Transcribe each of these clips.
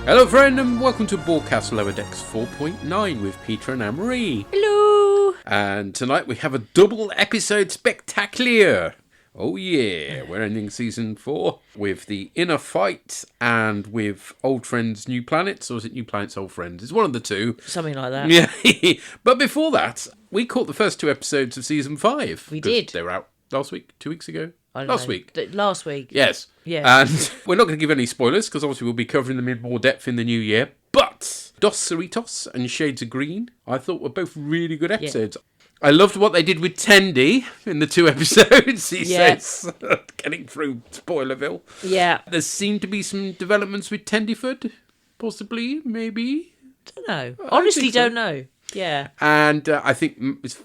Hello friend and welcome to Borgcast Lower Decks 4.9 with Peter and Anne-Marie. Hello! And tonight we have a double episode spectacular. Oh yeah, we're ending season 4 with the inner fight and with Old Friends, New Planets, or is it New Planets, Old Friends? It's one of the two. Something like that. Yeah, but before that, we caught the first 2 episodes of season 5. We did. They were out last week, 2 weeks ago? Last week. Yes. Yeah. And we're not going to give any spoilers because obviously we'll be covering them in more depth in the new year. But Dos Cerritos and Shades of Green, I thought were both really good episodes. Yeah. I loved what they did with Tendi in the 2 episodes, he says, getting through Spoilerville. Yeah. There seemed to be some developments with Tendyford, possibly, maybe. Don't know. Honestly, don't know. Yeah. And I think it's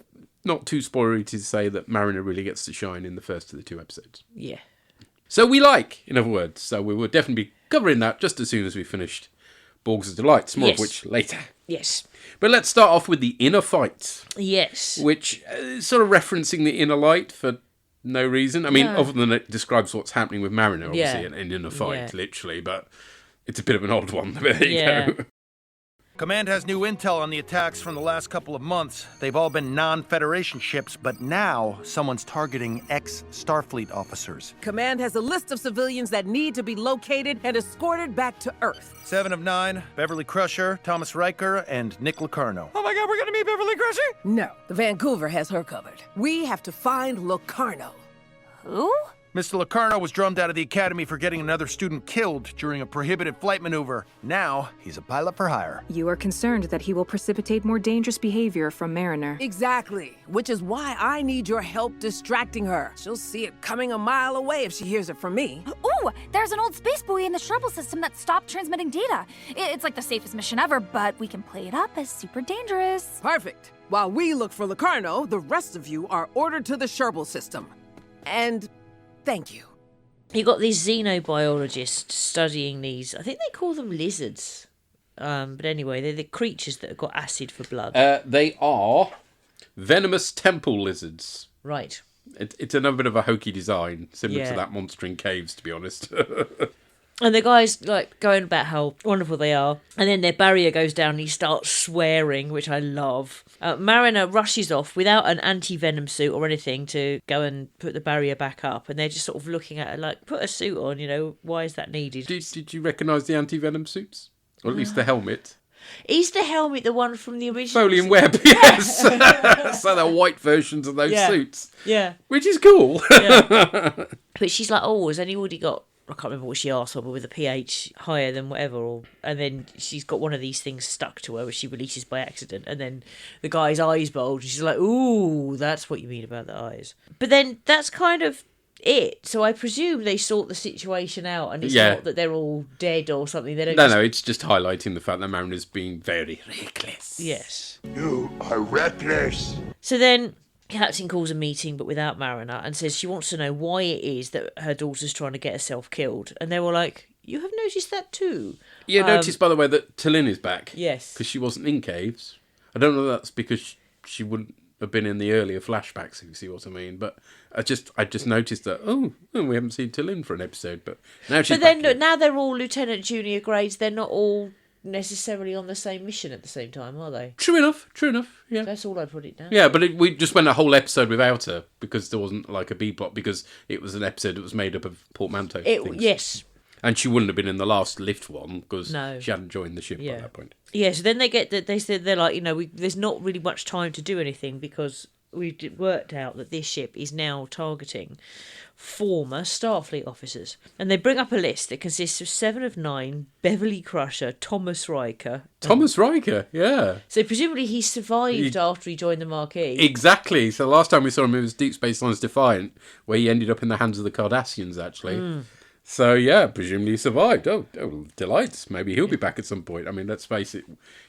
not too spoilery to say that Mariner really gets to shine in the first of the 2 episodes. Yeah. So we like, in other words. So we will definitely be covering that just as soon as we finished Borg's Delights, more of which later. Yes. But let's start off with the inner fight. Yes. Which is sort of referencing the inner light for no reason. I mean, other than it describes what's happening with Mariner, obviously, in inner fight, literally. But it's a bit of an odd one. There you go. Command has new intel on the attacks from the last couple of months. They've all been non-Federation ships, but now someone's targeting ex-Starfleet officers. Command has a list of civilians that need to be located and escorted back to Earth. 7 of 9, Beverly Crusher, Thomas Riker, and Nick Locarno. Oh my god, we're gonna meet Beverly Crusher? No, the Vancouver has her covered. We have to find Locarno. Who? Mr. Locarno was drummed out of the academy for getting another student killed during a prohibited flight maneuver. Now, he's a pilot for hire. You are concerned that he will precipitate more dangerous behavior from Mariner. Exactly, which is why I need your help distracting her. She'll see it coming a mile away if she hears it from me. Ooh, there's an old space buoy in the shuttle system that stopped transmitting data. It's like the safest mission ever, but we can play it up as super dangerous. Perfect. While we look for Locarno, the rest of you are ordered to the Sherbal system. And thank you. You got these xenobiologists studying these. I think they call them lizards. But anyway, they're the creatures that have got acid for blood. They are venomous temple lizards. Right. It's another bit of a hokey design, similar to that monster in caves, to be honest. And the guy's like going about how wonderful they are. And then their barrier goes down and he starts swearing, which I love. Mariner rushes off without an anti-venom suit or anything to go and put the barrier back up. And they're just sort of looking at her like, put a suit on, why is that needed? Did you recognise the anti-venom suits? Or at least the helmet? Is the helmet the one from the original? Foley and Webb, yes. So they're white versions of those suits. Yeah. Which is cool. Yeah. But she's like, has he already got... I can't remember what she asked for, but with a pH higher than whatever. And then she's got one of these things stuck to her, which she releases by accident. And then the guy's eyes bulge. And she's like, ooh, that's what you mean about the eyes. But then that's kind of it. So I presume they sort the situation out. And it's not that they're all dead or something. They don't No, it's just highlighting the fact that Mariner's being very reckless. Yes. You are reckless. So then... Captain calls a meeting, but without Mariner, and says she wants to know why it is that her daughter's trying to get herself killed. And they were like, you have noticed that too? You noticed, by the way, that T'Lyn is back. Yes. Because she wasn't in caves. I don't know if that's because she wouldn't have been in the earlier flashbacks, if you see what I mean. But I just noticed that, we haven't seen T'Lyn for an episode, but now she's back. But then now they're all Lieutenant Junior grades, they're not all necessarily on the same mission at the same time, are they? True enough, yeah. That's all I put it down. Yeah, but we just went a whole episode without her because there wasn't like a B plot because it was an episode that was made up of portmanteau things. Yes. And she wouldn't have been in the last lift one because she hadn't joined the ship by that point. Yeah, so then they get that they're like, there's not really much time to do anything because we've worked out that this ship is now targeting former Starfleet officers. And they bring up a list that consists of 7 of 9, Beverly Crusher, Thomas Riker. Thomas Riker, yeah. So presumably he survived after he joined the Marquis. Exactly. So the last time we saw him, it was Deep Space Nine's Defiant, where he ended up in the hands of the Cardassians, actually. So, yeah, presumably he survived. Oh, delights. Maybe he'll be back at some point. I mean, let's face it,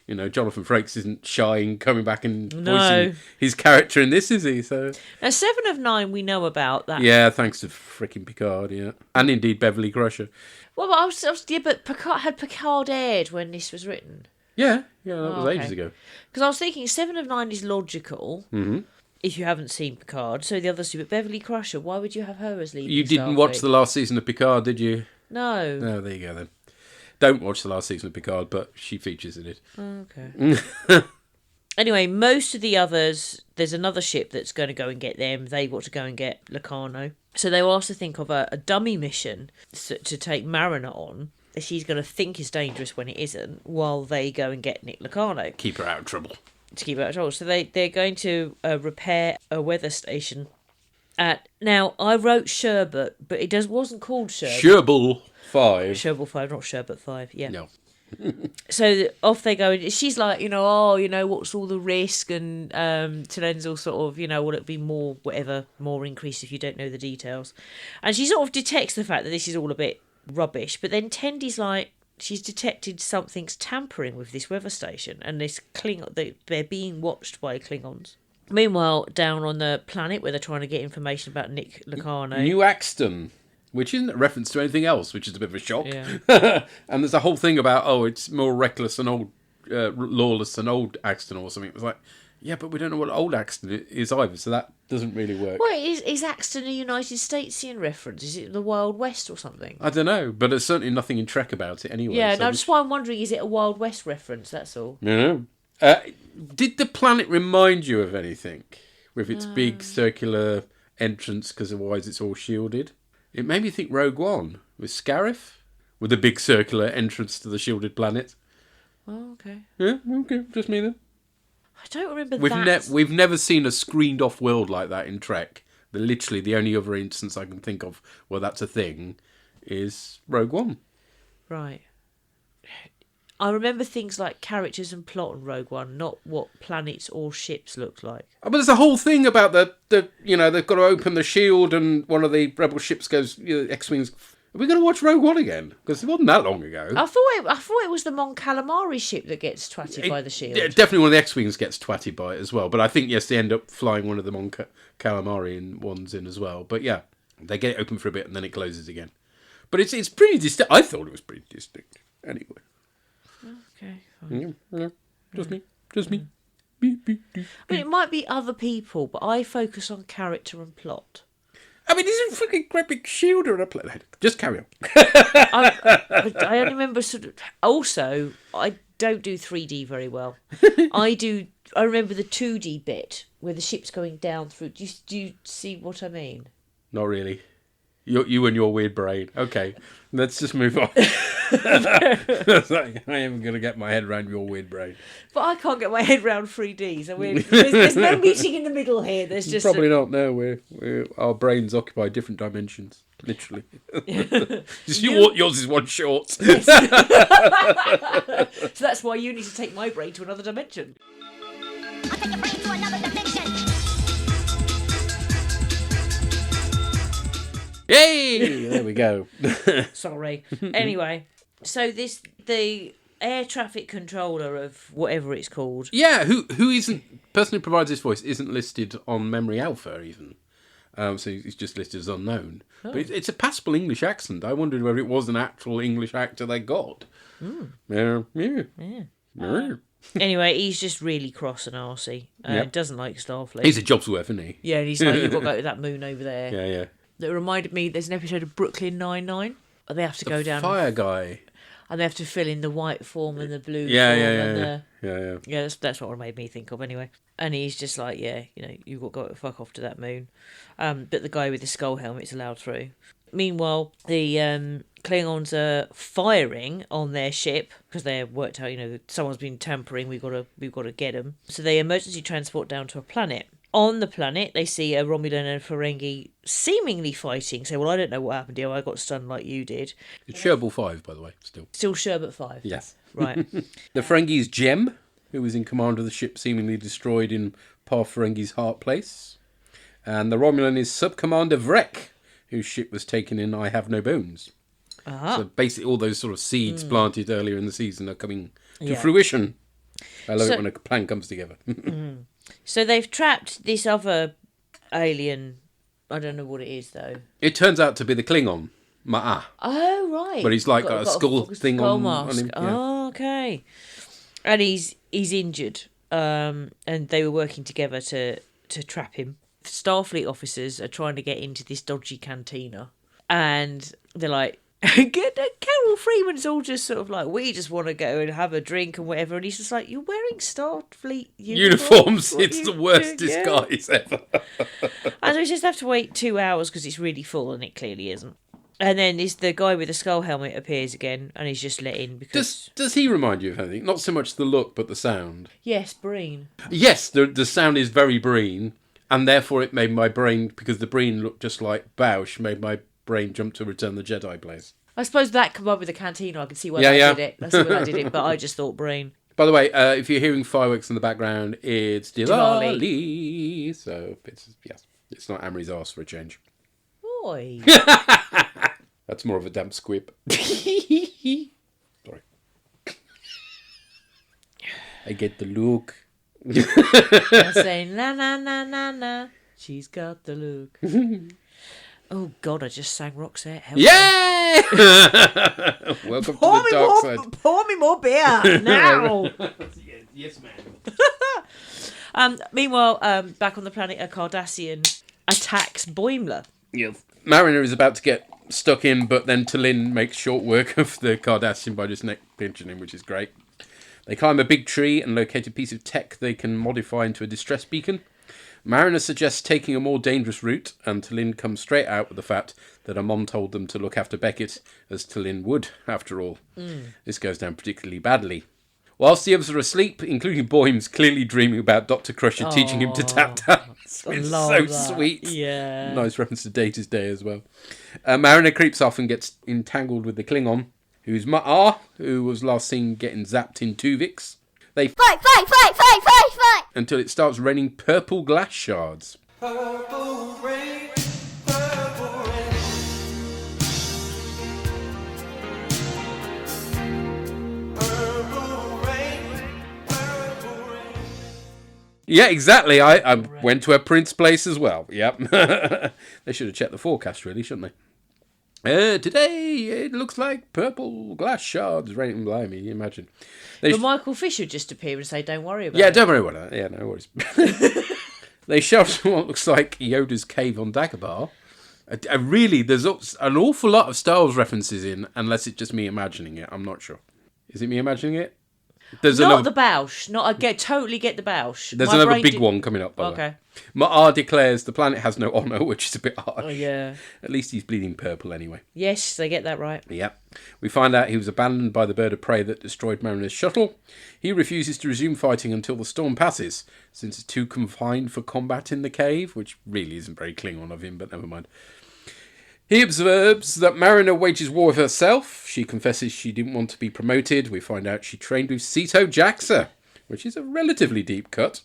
Jonathan Frakes isn't shy in coming back and voicing his character in this, is he? So now, 7 of 9 we know about that. Yeah, thanks to freaking Picard, yeah. And indeed Beverly Crusher. Well, but Picard aired when this was written? Yeah, that was ages ago. Because I was thinking 7 of 9 is logical. Mm-hmm. If you haven't seen Picard, so the others do. But Beverly Crusher, why would you have her as lead? You didn't watch the last season of Picard, did you? No. No, there you go then. Don't watch the last season of Picard, but she features in it. Okay. Anyway, most of the others, there's another ship that's going to go and get them. They've got to go and get Locarno. So they were asked to think of a dummy mission to take Mariner on. She's going to think it's dangerous when it isn't, while they go and get Nick Locarno. Keep her out of trouble. To keep her out of trouble. So they're going to repair a weather station. Now, I wrote Sherbet, but it wasn't called Sherbet. Sherbal 5. Sherbet 5, not Sherbet 5, yeah. No. So off they go. She's like, what's all the risk? And Telen's all sort of, will it be more, whatever, more increase if you don't know the details? And she sort of detects the fact that this is all a bit rubbish. But then Tendy's like, she's detected something's tampering with this weather station. And this they're being watched by Klingons. Meanwhile, down on the planet where they're trying to get information about Nick Locarno. New Axton, which isn't a reference to anything else, which is a bit of a shock. Yeah. And there's a whole thing about, it's more reckless and lawless than old Axton or something. It was like, yeah, but we don't know what old Axton is either, so that doesn't really work. Well, is Axton a United Statesian reference? Is it the Wild West or something? I don't know, but there's certainly nothing in Trek about it anyway. Yeah, so no, that's why I'm wondering, is it a Wild West reference? That's all. No. Did the planet remind you of anything with its big circular entrance, because otherwise it's all shielded? It made me think Rogue One with Scarif, with a big circular entrance to the shielded planet. Oh, okay. Yeah, okay, just me then. I don't remember that. We've never seen a screened off world like that in Trek. Literally, the only other instance I can think of where that's a thing is Rogue One. Right. I remember things like characters and plot in Rogue One, not what planets or ships looked like. But there's a whole thing about they've got to open the shield and one of the rebel ships goes, X-Wings. Are we going to watch Rogue One again? Because it wasn't that long ago. I thought it was the Mon Calamari ship that gets twatted by the shield. Yeah, definitely one of the X-Wings gets twatted by it as well. But I think, yes, they end up flying one of the Mon Calamari ones in as well. But yeah, they get it open for a bit and then it closes again. But it's pretty distinct. I thought it was pretty distinct. Anyway. Okay, fine. Yeah, just me. It might be other people, but I focus on character and plot. I mean, he's a freaking great big shield or a planet. Just carry on. I only remember Also, I don't do 3D very well. I remember the 2D bit where the ship's going down through. Do you see what I mean? Not really. You and your weird brain. Okay, let's just move on. I am going to get my head around your weird brain. But I can't get my head around 3D, so there's no meeting in the middle here. There's just probably not. No, our brains occupy different dimensions, literally. Yours is one short. Yes. So that's why you need to take my brain to another dimension. I'll take your brain to another dimension. Yay! There we go. Sorry. Anyway, so the air traffic controller of whatever it's called. Yeah, who isn't person who provides this voice isn't listed on Memory Alpha even. So he's just listed as unknown. Oh. But it's a passable English accent. I wondered whether it was an actual English actor they got. Yeah. Anyway, he's just really cross and arsey. Doesn't like Starfleet. He's a job's worth, isn't he? Yeah, and he's like, you've got to go to that moon over there. Yeah. That reminded me, there's an episode of Brooklyn Nine-Nine. They have to go down. Fire guy. And they have to fill in the white form and the blue form. Yeah. Yeah, that's what it made me think of anyway. And he's just like, you've got to go fuck off to that moon. But the guy with the skull helmet's allowed through. Meanwhile, the Klingons are firing on their ship because they worked out, someone's been tampering. We've got to get them. So they emergency transport down to a planet. On the planet, they see a Romulan and a Ferengi seemingly fighting. Say, well, I don't know what happened here. I got stunned like you did. It's Sherbal 5, by the way, still. Still Sherbet 5? Yes. Right. The Ferengi's Jem, who was in command of the ship seemingly destroyed in Parth Ferengi's Heart Place. And the Romulan is Sub-Commander Vrek, whose ship was taken in I Have No Bones. Uh-huh. So basically all those sort of seeds planted earlier in the season are coming to fruition. I love it when a plan comes together. So they've trapped this other alien. I don't know what it is, though. It turns out to be the Klingon, Ma'a. Oh, right. But he's got a skull thing on him. Yeah. Oh, okay. And he's injured. And they were working together to trap him. Starfleet officers are trying to get into this dodgy cantina. And they're like, Carol Freeman's all just sort of like, we just want to go and have a drink and whatever, and he's just like, you're wearing Starfleet uniforms. What It's you the worst doing? Yeah. disguise ever. And we just have to wait 2 hours because it's really full, and it clearly isn't. And then the guy with the skull helmet appears again, and he's just let in because... Does he remind you of anything? Not so much the look, but the sound. Yes, Breen. Yes, the sound is very Breen, and therefore it made my brain, because the Breen looked just like Bausch, made my brain jump to Return the Jedi place. I suppose that combined with the cantina, I can see why Yeah, they yeah. did it. That's why they did it, but I just thought Breen. By the way, if you're hearing fireworks in the background, it's Diwali. Diwali. So it's not Amory's arse for a change. Boy. That's more of a damp squib. Sorry. I get the look. I say, na na na na na. She's got the look. Oh God! I just sang Roxette. Help me. Yeah! Welcome to the dark side. Pour me more beer now. Yes, ma'am. Meanwhile, back on the planet, a Cardassian attacks Boimler. Yes. Mariner is about to get stuck in, but then T'Lyn makes short work of the Cardassian by just neck pinching him, which is great. They climb a big tree and locate a piece of tech they can modify into a distress beacon. Mariner suggests taking a more dangerous route, and T'Lyn comes straight out with the fact that her mom told them to look after Beckett, as T'Lyn would, after all. This goes down particularly badly. Whilst the others are asleep, including Boyme's clearly dreaming about Dr. Crusher teaching him to tap dance. It's so sweet. Yeah. Nice reference to Data's Day as well. Mariner creeps off and gets entangled with the Klingon, who's Ma'ar, who was last seen getting zapped in Tuvix. They Fight! until it starts raining purple glass shards. Purple rain, purple rain. Purple rain, purple rain. Yeah, exactly. I went to a Prince place as well. Yep. They should have checked the forecast, really, shouldn't they? Today, it looks like purple glass shards raining. Blimey, imagine. But Michael Fisher would just appear and say, don't worry about it. Yeah, don't worry about that. Yeah, no worries. They shelter what looks like Yoda's cave on Dagobah. Really, there's an awful lot of Star Wars references in, unless it's just me imagining it. I'm not sure. Is it me imagining it? There's Not the Bausch. Totally get the Bausch. There's My another brain big did- one coming up, by the way. Okay. Ma'ar declares the planet has no honour, which is a bit harsh. Oh, yeah. At least he's bleeding purple anyway. Yes, they get that right. Yep. We find out he was abandoned by the bird of prey that destroyed Mariner's shuttle. He refuses to resume fighting until the storm passes, since it's too confined for combat in the cave, which really isn't very Klingon of him, but never mind. He observes that Mariner wages war with herself. She confesses she didn't want to be promoted. We find out she trained with Sito Jaxa, which is a relatively deep cut.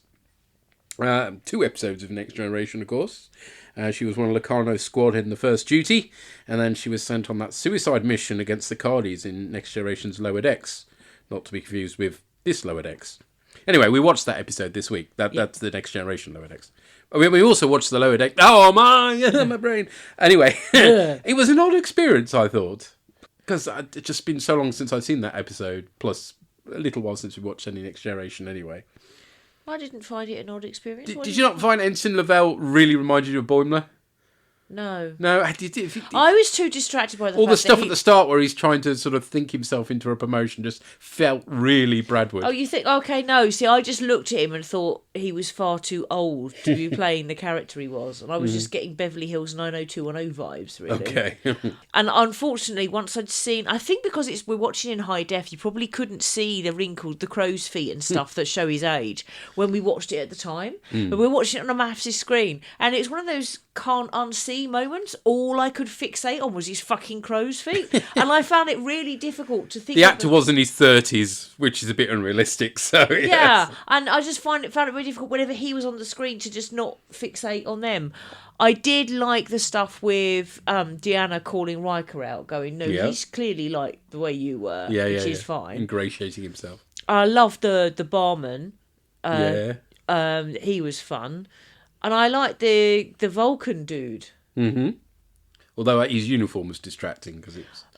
2 episodes of Next Generation, of course. She was one of Locarno's squad in the first duty, and then she was sent on that suicide mission against the Cardis in Next Generation's Lower Decks. Not to be confused with this Lower Decks. Anyway, we watched that episode this week. That's the Next Generation Lower Decks. We also watched the Lower Deck. Oh, my brain. Anyway, it was an odd experience, I thought. Because it's just been so long since I've seen that episode, plus a little while since we watched any Next Generation anyway. I didn't find it an odd experience. Did you not find Ensign Lavelle really reminded you of Boimler? No. No, I was too distracted by all fact the stuff that at the start where he's trying to sort of think himself into a promotion just felt really Bradwood. Oh, you think? Okay, no. See, I just looked at him and thought he was far too old to be playing the character he was, and I was just getting Beverly Hills 90210 vibes, really. Okay. And unfortunately, once I'd seen, I think because we're watching in high def, you probably couldn't see the crow's feet and stuff that show his age when we watched it at the time. But we were watching it on a massive screen, and it's one of those can't unsee moments. All I could fixate on was his fucking crow's feet, and I found it really difficult to think. The actor was in his 30s, which is a bit unrealistic. So yes. Yeah, and I just found it very difficult whenever he was on the screen to just not fixate on them. I did like the stuff with Deanna calling Riker out, going, "No, he's clearly like the way you were," which is fine. Ingratiating himself. I loved the barman. He was fun, and I liked the Vulcan dude. Mm-hmm. Although his uniform was distracting because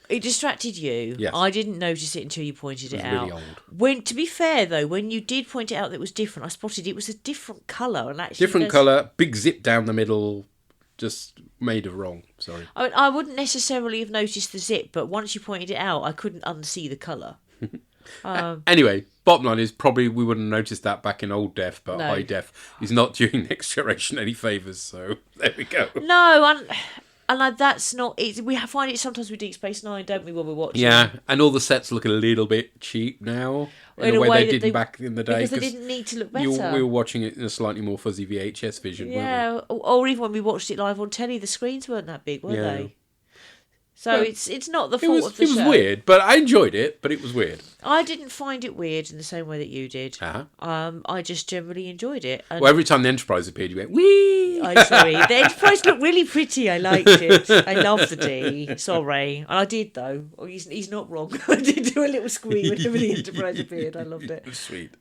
it distracted you. Yes. I didn't notice it until you pointed it out. Really old. To be fair though, when you did point it out that it was different, I spotted it was a different colour and actually different colour, big zip down the middle. just made of wrong. Sorry. I wouldn't necessarily have noticed the zip, but once you pointed it out, I couldn't unsee the colour. Anyway, bottom line is probably we wouldn't have noticed that back in old def, but No. high def is not doing Next Generation any favours. So there we go. No, and that's not it. We find it sometimes with Deep Space Nine, don't we, when we're watching? Yeah, and all the sets look a little bit cheap now in a way they didn't back in the day because they didn't need to look better. we were watching it in a slightly more fuzzy VHS vision. Yeah, weren't or even when we watched it live on telly, the screens weren't that big, were Yeah. they? So Well, it's not the we? fault of the It was show. weird, but I enjoyed it. But it was weird. I didn't find it weird in the same way that you did. I just generally enjoyed it. And Well, every time the Enterprise appeared, you went wee. I'm sorry. The Enterprise looked really pretty. I liked it. I loved the D. Sorry. And I did, though. Oh, he's not wrong. I did do a little squeak whenever the Enterprise appeared. I loved it. It was sweet.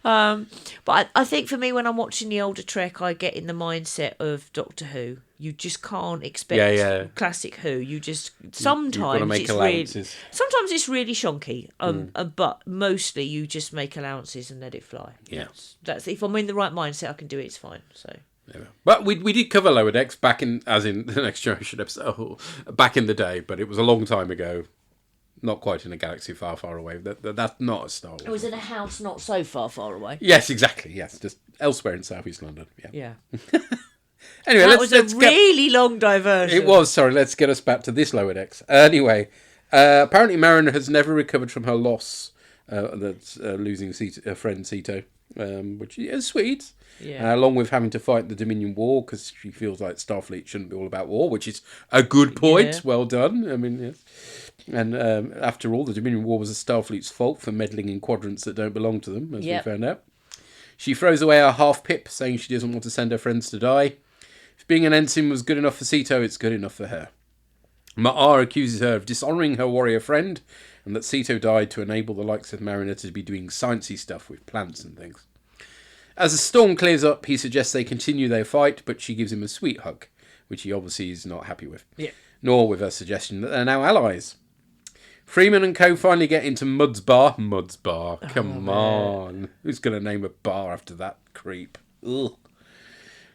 But I think for me, when I'm watching the older Trek, I get in the mindset of Doctor Who. You just can't expect classic Who. You just sometimes make it's really, allowances. sometimes it's really shonky. But mostly you just make allowances and let it fly. Yeah. That's if I'm in the right mindset, I can do it. It's fine. So. Yeah. But we did cover Lower Decks back in, as in the Next Generation episode, back in the day, but it was a long time ago. Not quite in a galaxy far, far away. That's not a Star Wars. It was in a house not so far, far away. Yes, exactly. Yes, just elsewhere in South East London. Yeah. Yeah. Anyway, That was a really long diversion. It was. Sorry, let's get us back to this Lower Decks. Anyway, apparently Mariner has never recovered from her loss. That's losing her friend Sito, which is sweet. Yeah. Along with having to fight the Dominion War because she feels like Starfleet shouldn't be all about war, which is a good point. Yeah. Well done. I mean, yes. And after all, the Dominion War was a Starfleet's fault for meddling in quadrants that don't belong to them, as we found out. She throws away her half-pip, saying she doesn't want to send her friends to die. If being an ensign was good enough for Sito, it's good enough for her. Ma'ar accuses her of dishonouring her warrior friend, and that Sito died to enable the likes of Mariner to be doing sciencey stuff with plants and things. As the storm clears up, he suggests they continue their fight, but she gives him a sweet hug, which he obviously is not happy with. Yeah. Nor with her suggestion that they're now allies. Freeman and co finally get into Mud's bar. Mud's bar, come on. Who's going to name a bar after that creep? Ugh.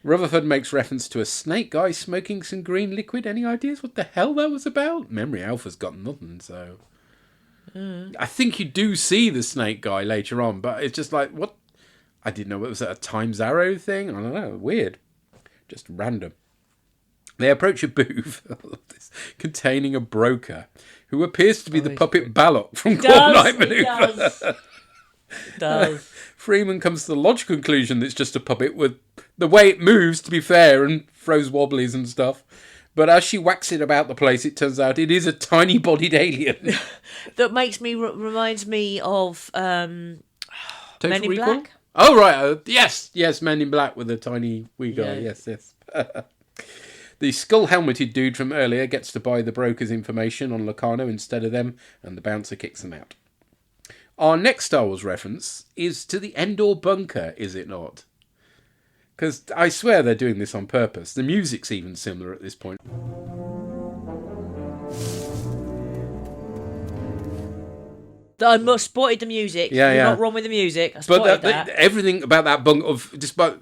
Rutherford makes reference to a snake guy smoking some green liquid. Any ideas what the hell that was about? Memory Alpha's got nothing, so... I think you do see the snake guy later on, but it's just like, what? I didn't know, was that a Times Arrow thing? I don't know, weird. Just random. They approach a booth, I love this, containing a broker, who appears to be the puppet Ballock from Core Night Maneuver. Does. Freeman comes to the logical conclusion that it's just a puppet with the way it moves, to be fair, and throws wobblies and stuff. But as she whacks it about the place, it turns out it is a tiny-bodied alien. That makes me reminds me of Men Total in Recall? Black. Oh, right. Yes, Men in Black with a tiny wee guy. Yeah. Yes. The skull-helmeted dude from earlier gets to buy the broker's information on Locarno instead of them, and the bouncer kicks them out. Our next Star Wars reference is to the Endor bunker, is it not? Because I swear they're doing this on purpose. The music's even similar at this point. I spotted the music. Yeah, You're yeah. not wrong with the music. I spotted that. Everything about that bunker, despite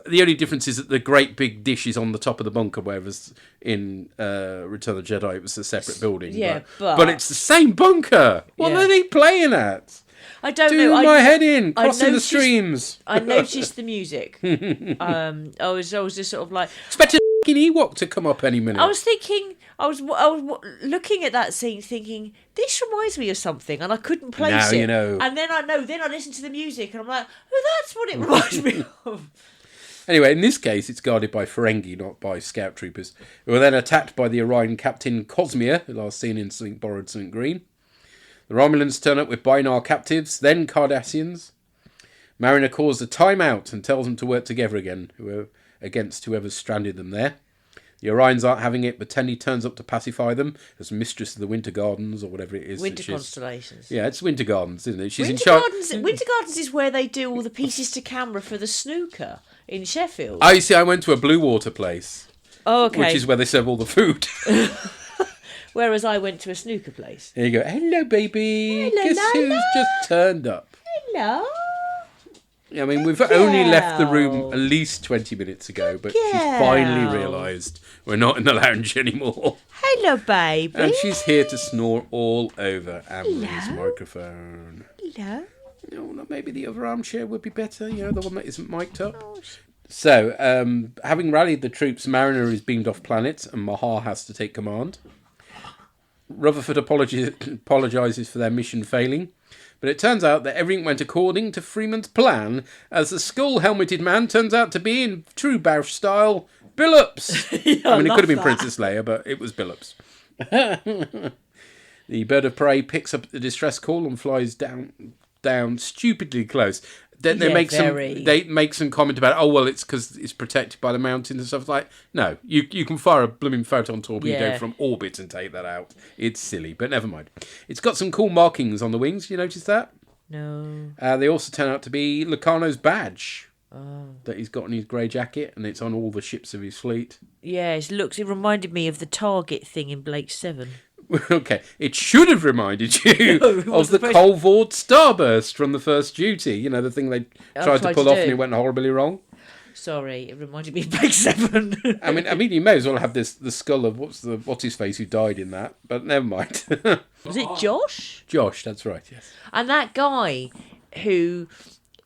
the only difference is that the great big dish is on the top of the bunker, whereas in Return of the Jedi it was a separate building. Yeah, but it's the same bunker. What are they playing at? I don't Do know. my head in, I crossing the noticed- streams. I noticed the music. I was just sort of like, Expect a f***ing Ewok to come up any minute. I was thinking, I was looking at that scene, thinking this reminds me of something, and I couldn't place Now it. you know. And then I listened to the music, and I'm like, oh, that's what it reminds me of. Anyway, in this case, it's guarded by Ferengi, not by scout troopers, who are then attacked by the Orion captain Cosmere, last seen in something borrowed, something green. The Romulans turn up with Bynar captives, then Cardassians. Mariner calls a timeout and tells them to work together again, against whoever's stranded them there. The Orions aren't having it, but Tenny turns up to pacify them as mistress of the Winter Gardens, or whatever it is. Winter Constellations. Yeah, it's Winter Gardens, isn't it? She's Winter in charge. Winter Gardens is where they do all the pieces to camera for the snooker in Sheffield. Oh, you see, I went to a Blue Water place. Oh, okay. Which is where they serve all the food. Whereas I went to a snooker place. There you go. Hello, baby. Hello, Guess who's Lala. just turned up? Hello. I mean, we've only left the room at least 20 minutes ago, but she's finally realised we're not in the lounge anymore. Hello, baby. And she's here to snore all over Amelie's microphone. Hello. No, maybe the other armchair would be better, the one that isn't mic'd up. So, having rallied the troops, Mariner is beamed off planet and Mahar has to take command. Rutherford apologises for their mission failing, but it turns out that everything went according to Freeman's plan, as the skull-helmeted man turns out to be, in true Bausch style, Billups. I mean, it could have been Princess Leia, but it was Billups. The bird of prey picks up the distress call and flies down stupidly close. Then they make some comment about, it's because it's protected by the mountains and stuff like. No, you can fire a blooming photon torpedo from orbit and take that out. It's silly, but never mind. It's got some cool markings on the wings. You notice that? No. They also turn out to be Locarno's badge that he's got on his grey jacket, and it's on all the ships of his fleet. Yeah, it reminded me of the Target thing in Blake 7. Okay, it should have reminded you of the Colvard starburst from the First Duty. The thing they tried to pull off and it went horribly wrong. Sorry, it reminded me of Blake 7. I mean, you may as well have the skull of what's his face who died in that, but never mind. Was it Josh? Josh, that's right. Yes. And that guy who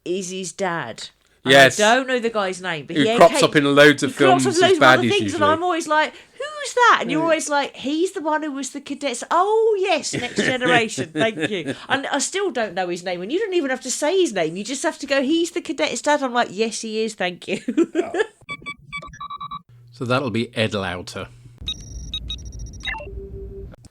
is his dad. Yes. I don't know the guy's name, but he crops up in loads of films as baddies usually. And I'm always like, who's that? And you're always like, he's the one who was the cadets. Oh, yes, Next Generation. Thank you. And I still don't know his name. And you don't even have to say his name. You just have to go, he's the cadet's dad. I'm like, yes, he is. Thank you. So that'll be Ed Lauter.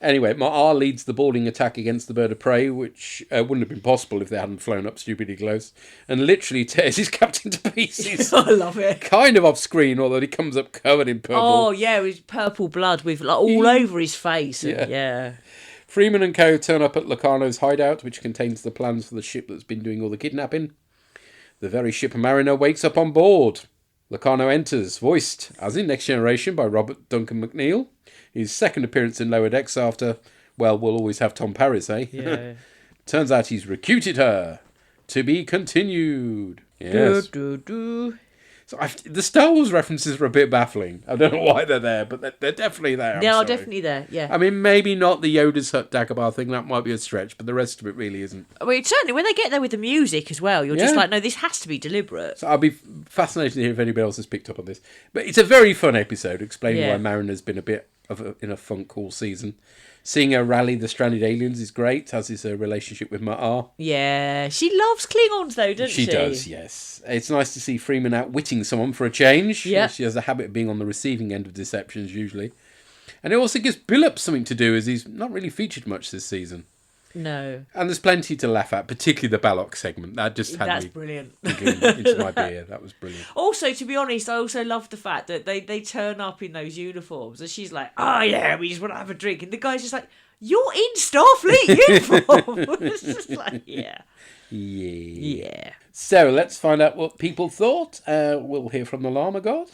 Anyway, Ma'ar leads the boarding attack against the bird of prey, which wouldn't have been possible if they hadn't flown up stupidly close, and literally tears his captain to pieces. I love it. Kind of off screen, although he comes up covered in purple. Oh, yeah, with purple blood with all over his face. Yeah. Freeman and co. turn up at Locarno's hideout, which contains the plans for the ship that's been doing all the kidnapping. The very ship Mariner wakes up on board. Locarno enters, voiced, as in Next Generation, by Robert Duncan McNeil. His second appearance in Lower Decks after, we'll always have Tom Paris, eh? Yeah. Turns out he's recruited her. To be continued. Yes. So the Star Wars references are a bit baffling. I don't know why they're there, but they're definitely there. They are definitely there, yeah. I mean, maybe not the Yoda's Hut Dagobah thing. That might be a stretch, but the rest of it really isn't. I mean, certainly when they get there with the music as well, you're just like, no, this has to be deliberate. So I'll be fascinated to hear if anybody else has picked up on this. But it's a very fun episode explaining why Mariner's been a bit in a funk all season. Seeing her rally the stranded aliens is great, as is her relationship with Ma'ar. Yeah, she loves Klingons though, doesn't she? She does, yes. It's nice to see Freeman outwitting someone for a change. Yeah. She has a habit of being on the receiving end of deceptions usually. And it also gives Billups something to do, as he's not really featured much this season. No. And there's plenty to laugh at, particularly the Balok segment. That just had That's me brilliant. into my beer. That was brilliant. Also, to be honest, I also love the fact that they turn up in those uniforms and she's like, oh yeah, we just want to have a drink. And the guy's just like, you're in Starfleet uniform. It's just like, yeah. So let's find out what people thought. We'll hear from the Llama God.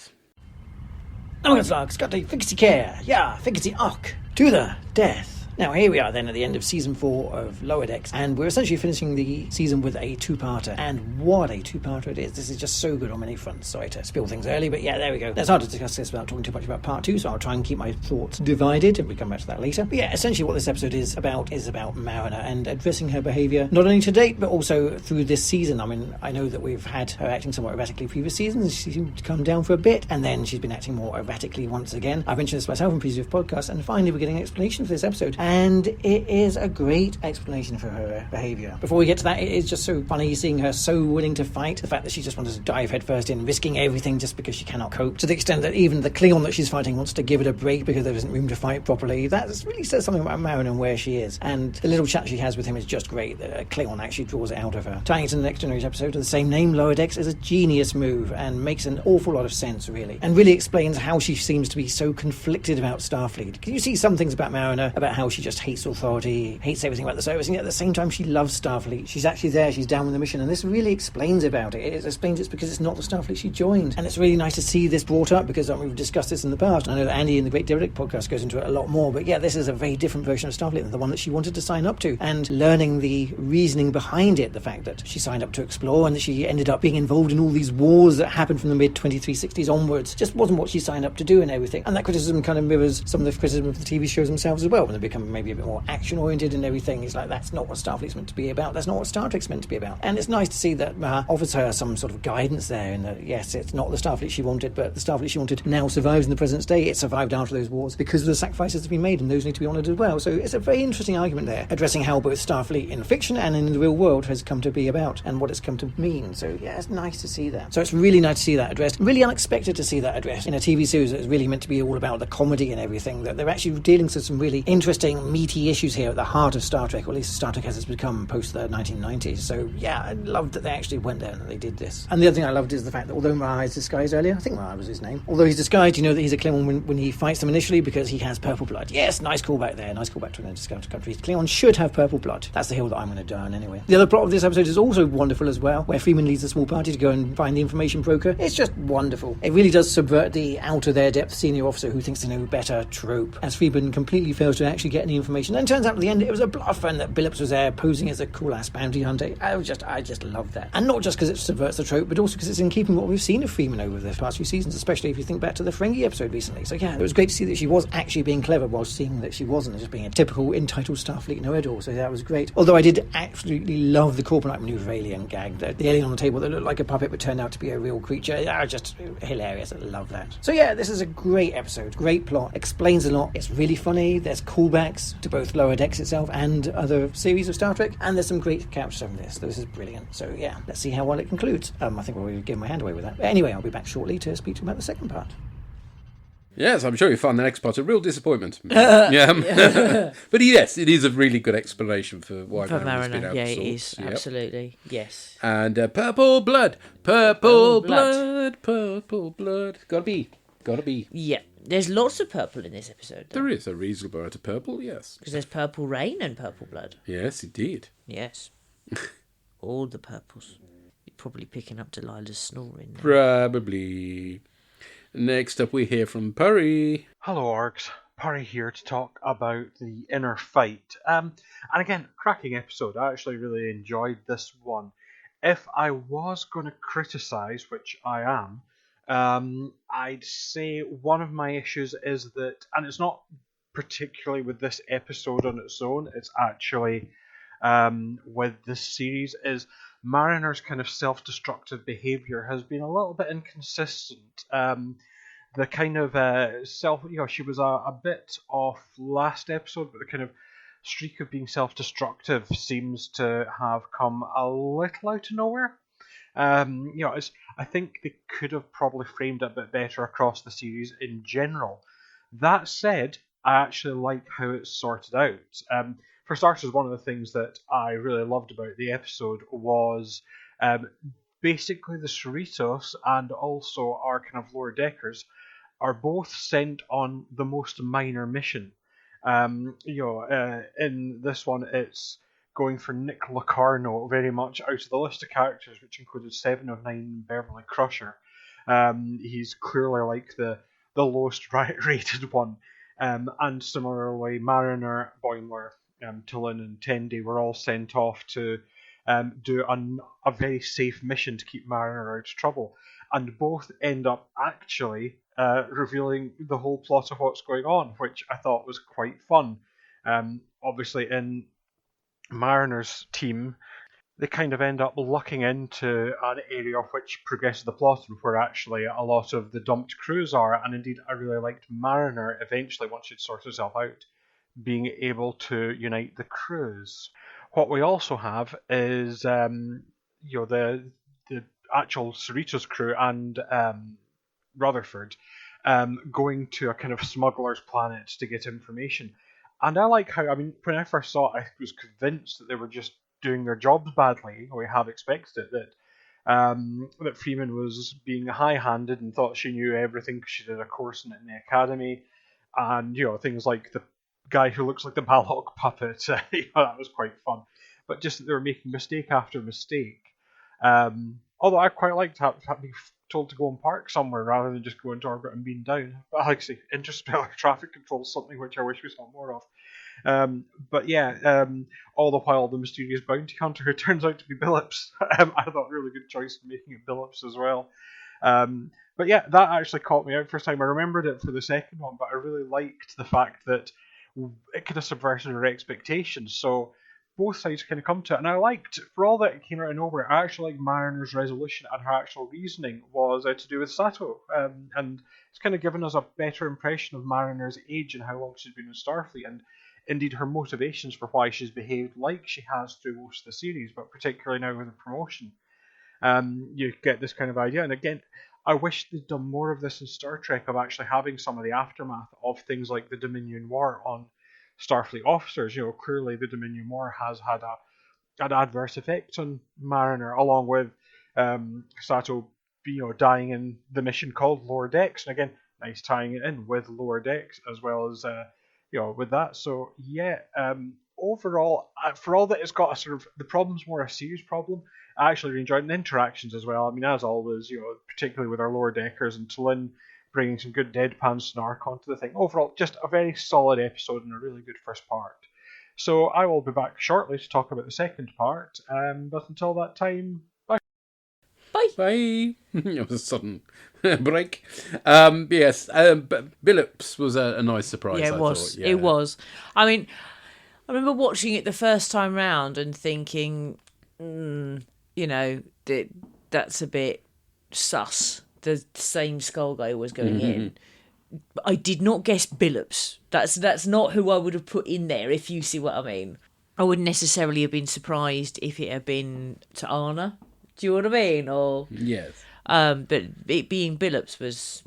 Got a fixie care. Yeah, fixie arc. To the death. Now, here we are then at the end of Season 4 of Lower Decks, and we're essentially finishing the season with a two-parter. And what a two-parter it is. This is just so good on many fronts. Sorry to spill things early, but yeah, there we go. It's hard to discuss this without talking too much about Part 2, so I'll try and keep my thoughts divided, and we come back to that later. But yeah, essentially what this episode is about Mariner and addressing her behaviour, not only to date, but also through this season. I mean, I know that we've had her acting somewhat erratically previous seasons. She seemed to come down for a bit, and then she's been acting more erratically once again. I've mentioned this myself in previous podcasts, and finally we're getting an explanation for this episode. And it is a great explanation for her behaviour. Before we get to that, it is just so funny seeing her so willing to fight. The fact that she just wanted to dive headfirst in, risking everything just because she cannot cope. To the extent that even the Klingon that she's fighting wants to give it a break because there isn't room to fight properly. That really says something about Mariner and where she is. And the little chat she has with him is just great. The Klingon actually draws it out of her. Tying it to the Next Generation episode of the same name, Lower Decks, is a genius move and makes an awful lot of sense, really. And really explains how she seems to be so conflicted about Starfleet. Can you see some things about Mariner, about how she she just hates authority, hates everything about the service, and yet at the same time she loves Starfleet. She's actually there, she's down with the mission, and this really explains about it. It explains it's because it's not the Starfleet she joined. And it's really nice to see this brought up, because we've discussed this in the past. I know that Andy in the Great Derelict podcast goes into it a lot more, but yeah, this is a very different version of Starfleet than the one that she wanted to sign up to. And learning the reasoning behind it, the fact that she signed up to explore and that she ended up being involved in all these wars that happened from the mid-2360s onwards, just wasn't what she signed up to do and everything. And that criticism kind of mirrors some of the criticism of the TV shows themselves as well, when they become maybe a bit more action-oriented and everything. It's like, that's not what Starfleet's meant to be about. That's not what Star Trek's meant to be about. And it's nice to see that offers her some sort of guidance there, in that, yes, it's not the Starfleet she wanted, but the Starfleet she wanted now survives in the present day. It survived after those wars because of the sacrifices that have been made, and those need to be honoured as well. So it's a very interesting argument there, addressing how both Starfleet in fiction and in the real world has come to be about, and what it's come to mean. So yeah, it's nice to see that. So it's really nice to see that addressed. Really unexpected to see that addressed in a TV series that's really meant to be all about the comedy and everything, that they're actually dealing with some really interesting, meaty issues here at the heart of Star Trek, or at least Star Trek as it's become post the 1990s. So yeah, I loved that they actually went there and that they did this. And the other thing I loved is the fact that although Mirai is disguised earlier, I think Mirai was his name, although he's disguised, you know that he's a Klingon when he fights them initially, because he has purple blood. Yes, nice callback there, nice callback to an undiscovered country. Klingons should have purple blood. That's the hill that I'm going to die on anyway. The other plot of this episode is also wonderful as well, where Freeman leads a small party to go and find the information broker. It's just wonderful. It really does subvert the out of their depth senior officer who thinks they know better trope, as Freeman completely fails to actually get any information. Then turns out at the end it was a bluff, and that Billups was there posing as a cool ass bounty hunter. I just love that. And not just because it subverts the trope, but also because it's in keeping with what we've seen of Freeman over the past few seasons, especially if you think back to the Ferengi episode recently. So yeah, it was great to see that she was actually being clever, while seeing that she wasn't just being a typical entitled Starfleet know-it-all. So that was great. Although I did absolutely love the Corporate Maneuver alien gag, the alien on the table that looked like a puppet but turned out to be a real creature. Just hilarious. I love that. So yeah, this is a great episode, great plot, explains a lot. It's really funny. There's callbacks to both Lower Decks itself and other series of Star Trek, and there's some great characters from this. This is brilliant. So yeah, let's see how well it concludes. I think we'll give my hand away with that. But anyway, I'll be back shortly to speak to you about the second part. Yes, I'm sure you'll find the next part a real disappointment. Yeah. But yes, it is a really good explanation for why Mariner's been outsourced. Yeah, it is. Yep. Absolutely. Yes. And purple blood. Purple blood. Purple blood. Gotta be. Yeah. There's lots of purple in this episode, though. There is a reasonable amount of purple, yes. Because there's purple rain and purple blood. Yes, indeed. Yes. All the purples. You're probably picking up Delilah's snoring now. Probably. Next up we hear from Purry. Hello, Orgs. Purry here to talk about the inner fight. And again, cracking episode. I actually really enjoyed this one. If I was going to criticise, which I am, I'd say one of my issues is that, and it's not particularly with this episode on its own, it's actually with this series, is Mariner's kind of self-destructive behaviour has been a little bit inconsistent. The kind of she was a bit off last episode, but the kind of streak of being self-destructive seems to have come a little out of nowhere. I think they could have probably framed it a bit better across the series in general. That said, I actually like how it's sorted out. For starters, one of the things that I really loved about the episode was basically the Cerritos and also our kind of lower deckers are both sent on the most minor mission. In this one, it's going for Nick Locarno very much out of the list of characters, which included 7 of 9 Beverly Crusher. He's clearly like the lowest rated one. And similarly, Mariner, Boimler, Tulin and Tendi were all sent off to do a very safe mission to keep Mariner out of trouble. And both end up actually revealing the whole plot of what's going on, which I thought was quite fun. Obviously, in Mariner's team, they kind of end up looking into an area which progresses the plot and where actually a lot of the dumped crews are. And indeed, I really liked Mariner eventually, once she'd sorted herself out, being able to unite the crews. What we also have is the actual Cerritos crew and Rutherford going to a kind of smuggler's planet to get information. And I like how, when I first saw it, I was convinced that they were just doing their jobs badly. We have expected it, that Freeman was being high-handed and thought she knew everything because she did a course in the academy. And, things like guy who looks like the Balog puppet. That was quite fun. But just that they were making mistake after mistake. Although I quite liked being told to go and park somewhere rather than just go into orbit and beam down. But like I say, interstellar traffic control is something which I wish we saw more of. All the while the mysterious bounty hunter who turns out to be Billups. I thought really good choice in making it Billups as well. But yeah, that actually caught me out first time. I remembered it for the second one, but I really liked the fact that it kind of subverted our expectations. So both sides kind of come to it, and I liked, for all that it came out of nowhere, I actually liked Mariner's resolution, and her actual reasoning was to do with Sato, and it's kind of given us a better impression of Mariner's age and how long she's been in Starfleet, and indeed her motivations for why she's behaved like she has through most of the series, but particularly now with the promotion. You get this kind of idea, and again, I wish they'd done more of this in Star Trek, of actually having some of the aftermath of things like the Dominion War on Starfleet officers. Clearly the Dominion War has had an adverse effect on Mariner, along with Sato, dying in the mission called Lower Decks, and again, nice tying it in with Lower Decks as well as with that. So yeah, overall, for all that it's got a sort of, the problem's more a serious problem, I actually enjoyed the interactions as well. I mean, as always, particularly with our Lower Deckers and T'Lyn bringing some good deadpan snark onto the thing. Overall, just a very solid episode and a really good first part. So I will be back shortly to talk about the second part, but until that time, bye. Bye. It was a sudden break. Yes, but Billups was a nice surprise. Yeah, it was. I thought. It was. I mean, I remember watching it the first time round and thinking, that's a bit sus. The same skull guy was going in. But I did not guess Billups. That's not who I would have put in there, if you see what I mean. I wouldn't necessarily have been surprised if it had been to Anna. Do you know what I mean? Or yes. But it being Billups was.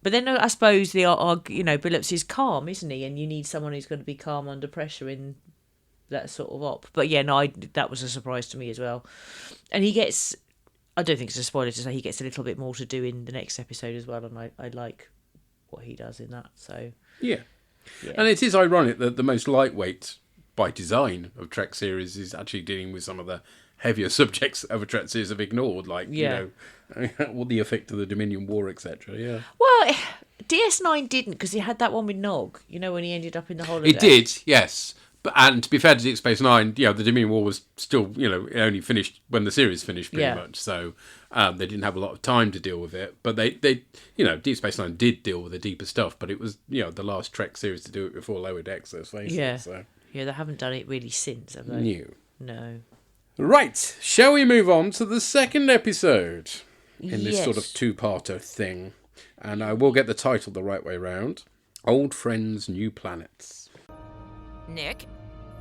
But then I suppose Billups is calm, isn't he? And you need someone who's going to be calm under pressure in that sort of op. But yeah, no, that was a surprise to me as well. And he gets. I don't think it's a spoiler to say he gets a little bit more to do in the next episode as well, and I like what he does in that. So yeah. And it is ironic that the most lightweight by design of Trek series is actually dealing with some of the heavier subjects other Trek series have ignored, like all the effect of the Dominion War, etc. Yeah. Well, DS9 didn't, because he had that one with Nog. When he ended up in the holiday. It did, yes. And to be fair to Deep Space Nine, the Dominion War was still, it only finished when the series finished, pretty much. So they didn't have a lot of time to deal with it. But they Deep Space Nine did deal with the deeper stuff. But it was, the last Trek series to do it before Lower Decks, let's face it. So. Yeah, they haven't done it really since, have they? No. Right, shall we move on to the second episode in this sort of two-parter thing? And I will get the title the right way round. Old Friends, New Planets. Nick,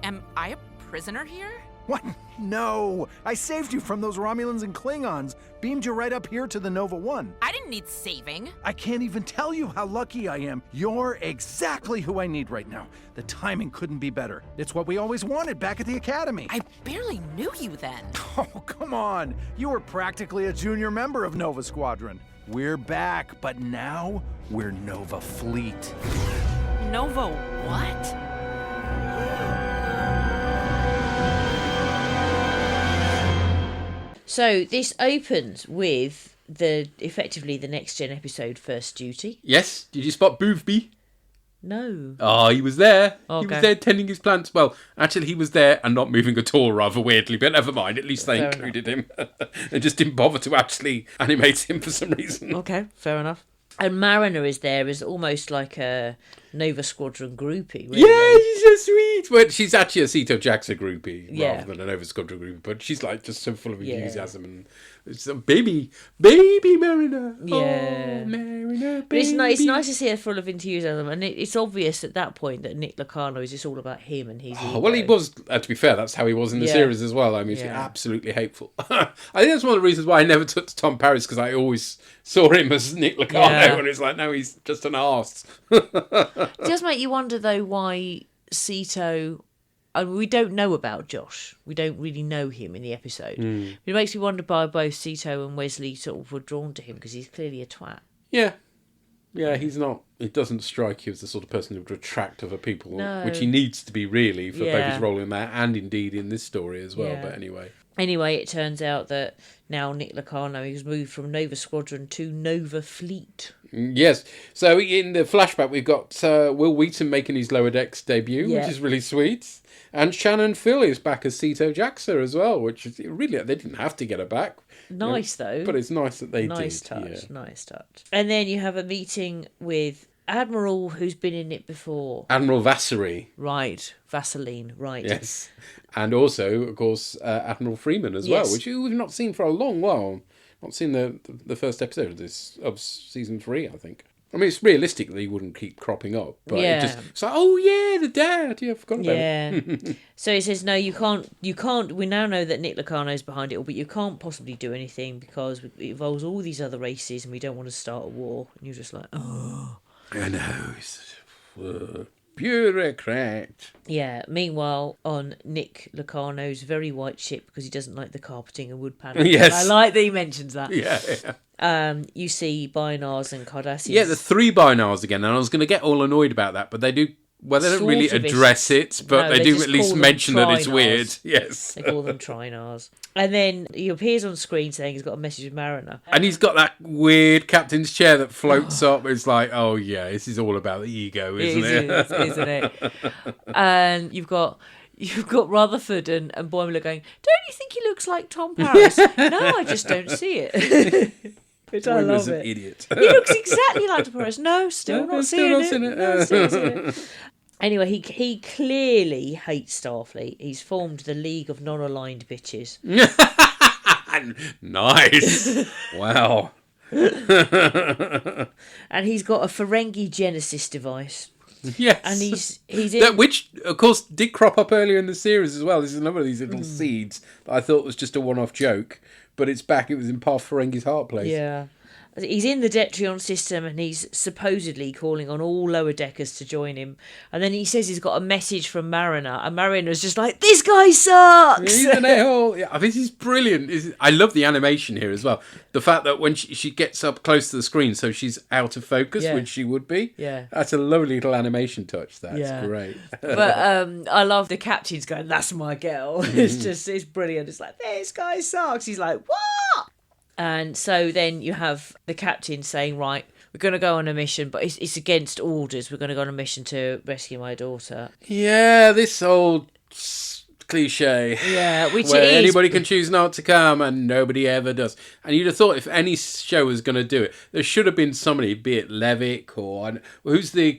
am I a prisoner here? What? No! I saved you from those Romulans and Klingons. Beamed you right up here to the Nova 1. I didn't need saving. I can't even tell you how lucky I am. You're exactly who I need right now. The timing couldn't be better. It's what we always wanted back at the Academy. I barely knew you then. Oh, come on. You were practically a junior member of Nova Squadron. We're back, but now we're Nova Fleet. Nova what? So this opens with effectively the Next Gen episode, First Duty. Yes. Did you spot Boothby? No. Oh, he was there. Okay. He was there tending his plants. Well, actually, he was there and not moving at all, rather weirdly. But never mind. At least they included him. They just didn't bother to actually animate him for some reason. Okay, fair enough. And Mariner is there as almost like a Nova Squadron groupie. Really. Yeah, she's so sweet. Well, she's actually a Sito Jaxa groupie rather than a Nova Squadron groupie. But she's like just so full of enthusiasm and it's a baby Mariner. Yeah, oh, Mariner, but it's nice to see her full of enthusiasm, and it's obvious at that point that Nick Locarno is just all about him and his. Well, he was. To be fair, that's how he was in the series as well. I mean, she's absolutely hateful. I think that's one of the reasons why I never took to Tom Paris, because I always saw him as Nick Locarno, and it's like, no, he's just an arse. It does make you wonder, though, why Sito... we don't know about Josh. We don't really know him in the episode. It makes me wonder why both Sito and Wesley sort of were drawn to him, because he's clearly a twat. Yeah. Yeah, he's not It doesn't strike you as the sort of person who would attract other people, No. which he needs to be really for both Yeah. his role in that and indeed in this story as well. Yeah. But anyway. Anyway, it turns out that now Nick Locarno has moved from Nova Squadron to Nova Fleet. Yes. So in the flashback, we've got Will Wheaton making his Lower Decks debut, Yeah. which is really sweet. And Shannon Phil is back as Ceto Jaxa as well, which is really, they didn't have to get her back. Nice, though. But it's nice that they Nice did. touch, Yeah. nice touch. And then you have a meeting with Admiral, who's been in it before. Admiral Vassery. Right, Vaseline, right. Yes. And also, of course, Admiral Freeman as well, Yes. which we've not seen for a long while. Not seen the first episode of season 3, I think. I mean, it's realistic that he wouldn't keep cropping up, but it's like, oh yeah, the dad. Yeah, I forgot about it. So he says, no, you can't. We now know that Nick Locarno's behind it all, but you can't possibly do anything because it involves all these other races, and we don't want to start a war. And you're just like, oh. I know. He's bureaucrat. Yeah. Meanwhile, on Nick Locarno's very white ship, because he doesn't like the carpeting and wood paneling. Yes. I like that he mentions that. Yeah. You see Binars and Cardassians. Yeah, the 3 binars again, and I was going to get all annoyed about that, but they do. Well, they don't Sort really of address it, but No, they do just at least call them mention that it's Trinars. weird. Yes. They call them Trinars. And then he appears on screen saying he's got a message with Mariner. And he's got that weird captain's chair that floats up. It's like, oh yeah, this is all about the ego, isn't it? Isn't it? And you've got Rutherford and Boimler going, don't you think he looks like Tom Paris? No, I just don't see it. Which I Boimler's love an it. idiot. He looks exactly like Tom Paris. No, still not seeing it. No, still seeing it. Anyway, he clearly hates Starfleet. He's formed the League of Non-Aligned Bitches. Nice. Wow. And he's got a Ferengi Genesis device. Yes. And he's in... Which, of course, did crop up earlier in the series as well. This is another of these little seeds that I thought was just a one-off joke. But it's back. It was in Path Ferengi's heart place. Yeah. He's in the Detrion system and he's supposedly calling on all lower deckers to join him. And then he says he's got a message from Mariner. And Mariner's just like, this guy sucks! He's an a-hole. Yeah, this is brilliant. I love the animation here as well. The fact that when she gets up close to the screen, so she's out of focus, which she would be. Yeah. That's a lovely little animation touch. That's great. But I love the captain's going, that's my girl. It's brilliant. It's like, this guy sucks. He's like, what? And so then you have the captain saying, right, we're going to go on a mission, but it's against orders. We're going to go on a mission to rescue my daughter. Yeah, this old cliche. Yeah, which where it is. anybody can choose not to come and nobody ever does. And you'd have thought if any show was going to do it, there should have been somebody, be it Levick or who's the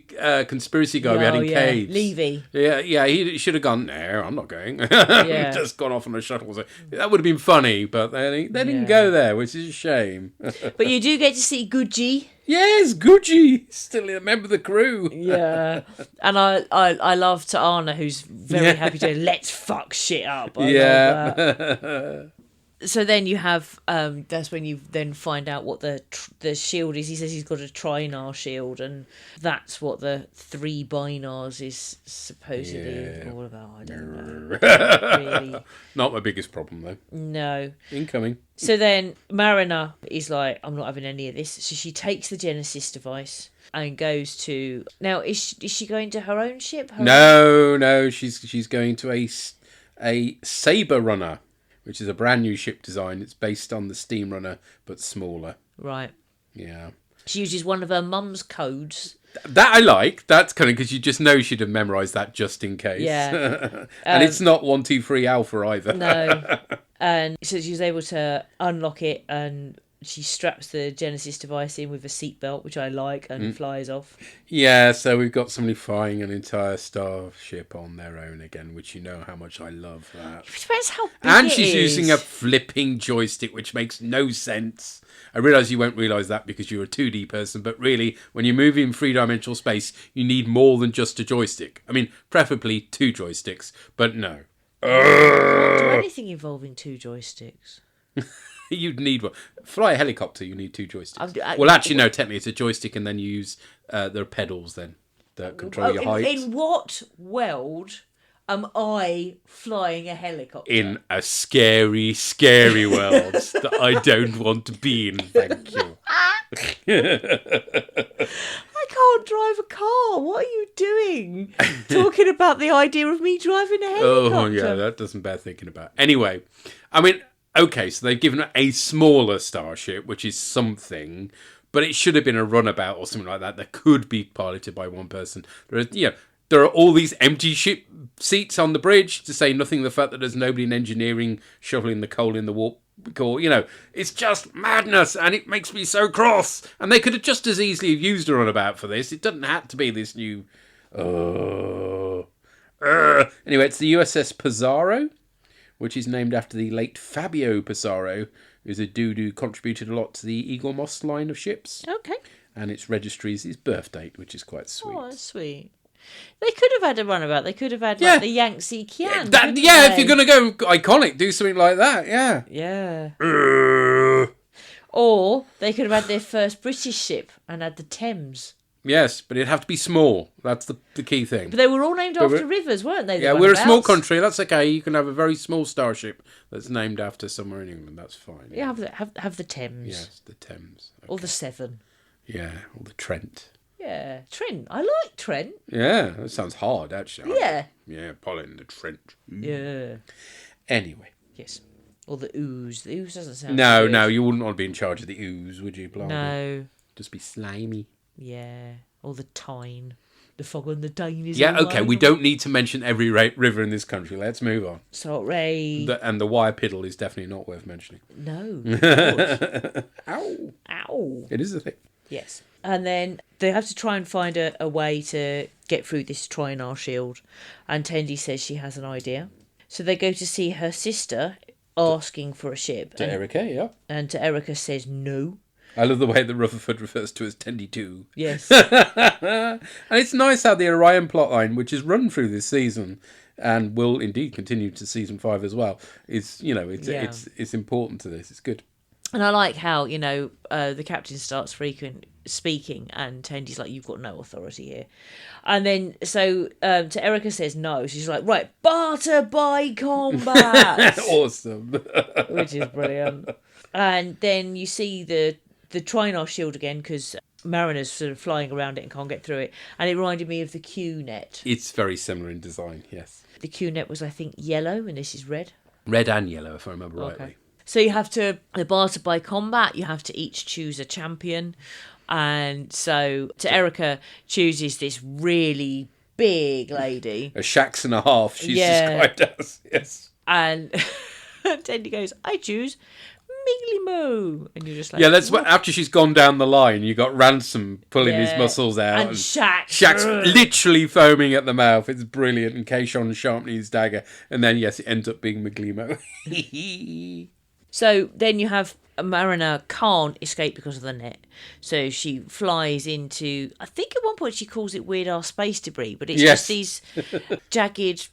conspiracy guy we had in Caves? Levy. Yeah, he should have gone, no, I'm not going. Just gone off on a shuttle. So that would have been funny, but they didn't go there, which is a shame. But you do get to see Gucci. Yes, Gucci, still a member of the crew. Yeah, and I love Ta'ana, who's very happy to let's fuck shit up. I love that. So then you have that's when you then find out what the shield is. He says he's got a Trinar shield, and that's what the 3 Binars is supposedly all about. I don't know. Really. Not my biggest problem though. No. Incoming. So then Mariner is like, I'm not having any of this. So she takes the Genesis device and goes to... Now, is she going to her own ship? No, she's going to a Saber Runner, which is a brand new ship design. It's based on the Steam Runner, but smaller. Right. Yeah. She uses one of her mum's codes. That I like. That's kind of because you just know she'd have memorised that just in case. Yeah. And it's not 1, 2, 3 Alpha either. No. And so she's able to unlock it, and she straps the Genesis device in with a seatbelt, which I like, and flies off. Yeah, so we've got somebody flying an entire starship on their own again, which you know how much I love that. It depends how big and it she's is. using a flipping joystick, which makes no sense. I realise you won't realise that because you're a 2D person, but really, when you move in 3-dimensional space, you need more than just a joystick. I mean, preferably 2 joysticks, but no. Can't do anything involving 2 joysticks. You'd need one. Fly a helicopter, you need 2 joysticks. Well, actually, no, technically it's a joystick and then you use the pedals then that control your height. In what world am I flying a helicopter? In a scary, scary world that I don't want to be in, thank you. I can't about the idea of me driving a helicopter? Oh, yeah, that doesn't bear thinking about. Anyway, I mean, okay, so they've given her a smaller starship, which is something, but it should have been a runabout or something like that that could be piloted by one person. There are all these empty ship seats on the bridge, to say nothing of the fact that there's nobody in engineering shoveling the coal in the warp core. It's just madness, and it makes me so cross. And they could have just as easily used a runabout for this. It doesn't have to be this new... Anyway, it's the USS Pizarro, which is named after the late Fabio Pizarro, who's a dude who contributed a lot to the Eagle Moss line of ships. Okay. And its registry is his birth date, which is quite sweet. Oh, that's sweet. They could have had a runabout. They could have had like, the Yangtze Kian. If you're going to go iconic, do something like that, yeah. Yeah. Or they could have had their first British ship and had the Thames. Yes, but it'd have to be small. That's the key thing. But they were all named after rivers, weren't they? Yeah, we're a small country. That's okay. You can have a very small starship that's named after somewhere in England. That's fine. Yeah, have the Thames. Yes, the Thames. Okay. Or the Severn. Yeah, or the Trent. Yeah, Trent. I like Trent. Yeah, that sounds hard, actually. Yeah. Yeah, piloting the Trent. Yeah. Anyway. Yes. Or the Ooze. The Ooze doesn't sound No, you wouldn't want to be in charge of the Ooze, would you, Blimey? No. Just be slimy. Yeah. Or the Tyne. The Fog and the Tyne is... Yeah, okay, we don't need to mention every river in this country. Let's move on. Sorry. And the Wyre Piddle is definitely not worth mentioning. No. Ow. Ow. It is a thing. Yes. And then they have to try and find a way to get through this Trinar shield. And Tendi says she has an idea. So they go to see her sister asking for a ship. To Erica, yeah. And to Erica says no. I love the way that Rutherford refers to as Tendi 2. Yes. And it's nice how the Orion plotline, which is run through this season and will indeed continue to season 5 as well, it's important to this. It's good. And I like how, the captain starts speaking and Tendi's like, you've got no authority here. And then, so to Erica says no. She's like, right, barter by combat. Awesome. Which is brilliant. And then you see the Trinar shield again because Mariner's sort of flying around it and can't get through it. And it reminded me of the Q-net. It's very similar in design, yes. The Q-net was, I think, yellow and this is red. Red and yellow, if I remember rightly. So you have to barter by combat. You have to each choose a champion. And so to Erica chooses this really big lady. A shax and a half, she's described as. Yes. And Tendi goes, I choose Miglimo. And you're just like... Yeah, that's what, after she's gone down the line, you got Ransom pulling his muscles out. And Shaq's literally foaming at the mouth. It's brilliant. And Kayshawn sharpening his dagger. And then, yes, it ends up being Miglimo. So then you have Mariner can't escape because of the net. So she flies into... I think at one point she calls it weird-ass space debris, but it's just these jagged...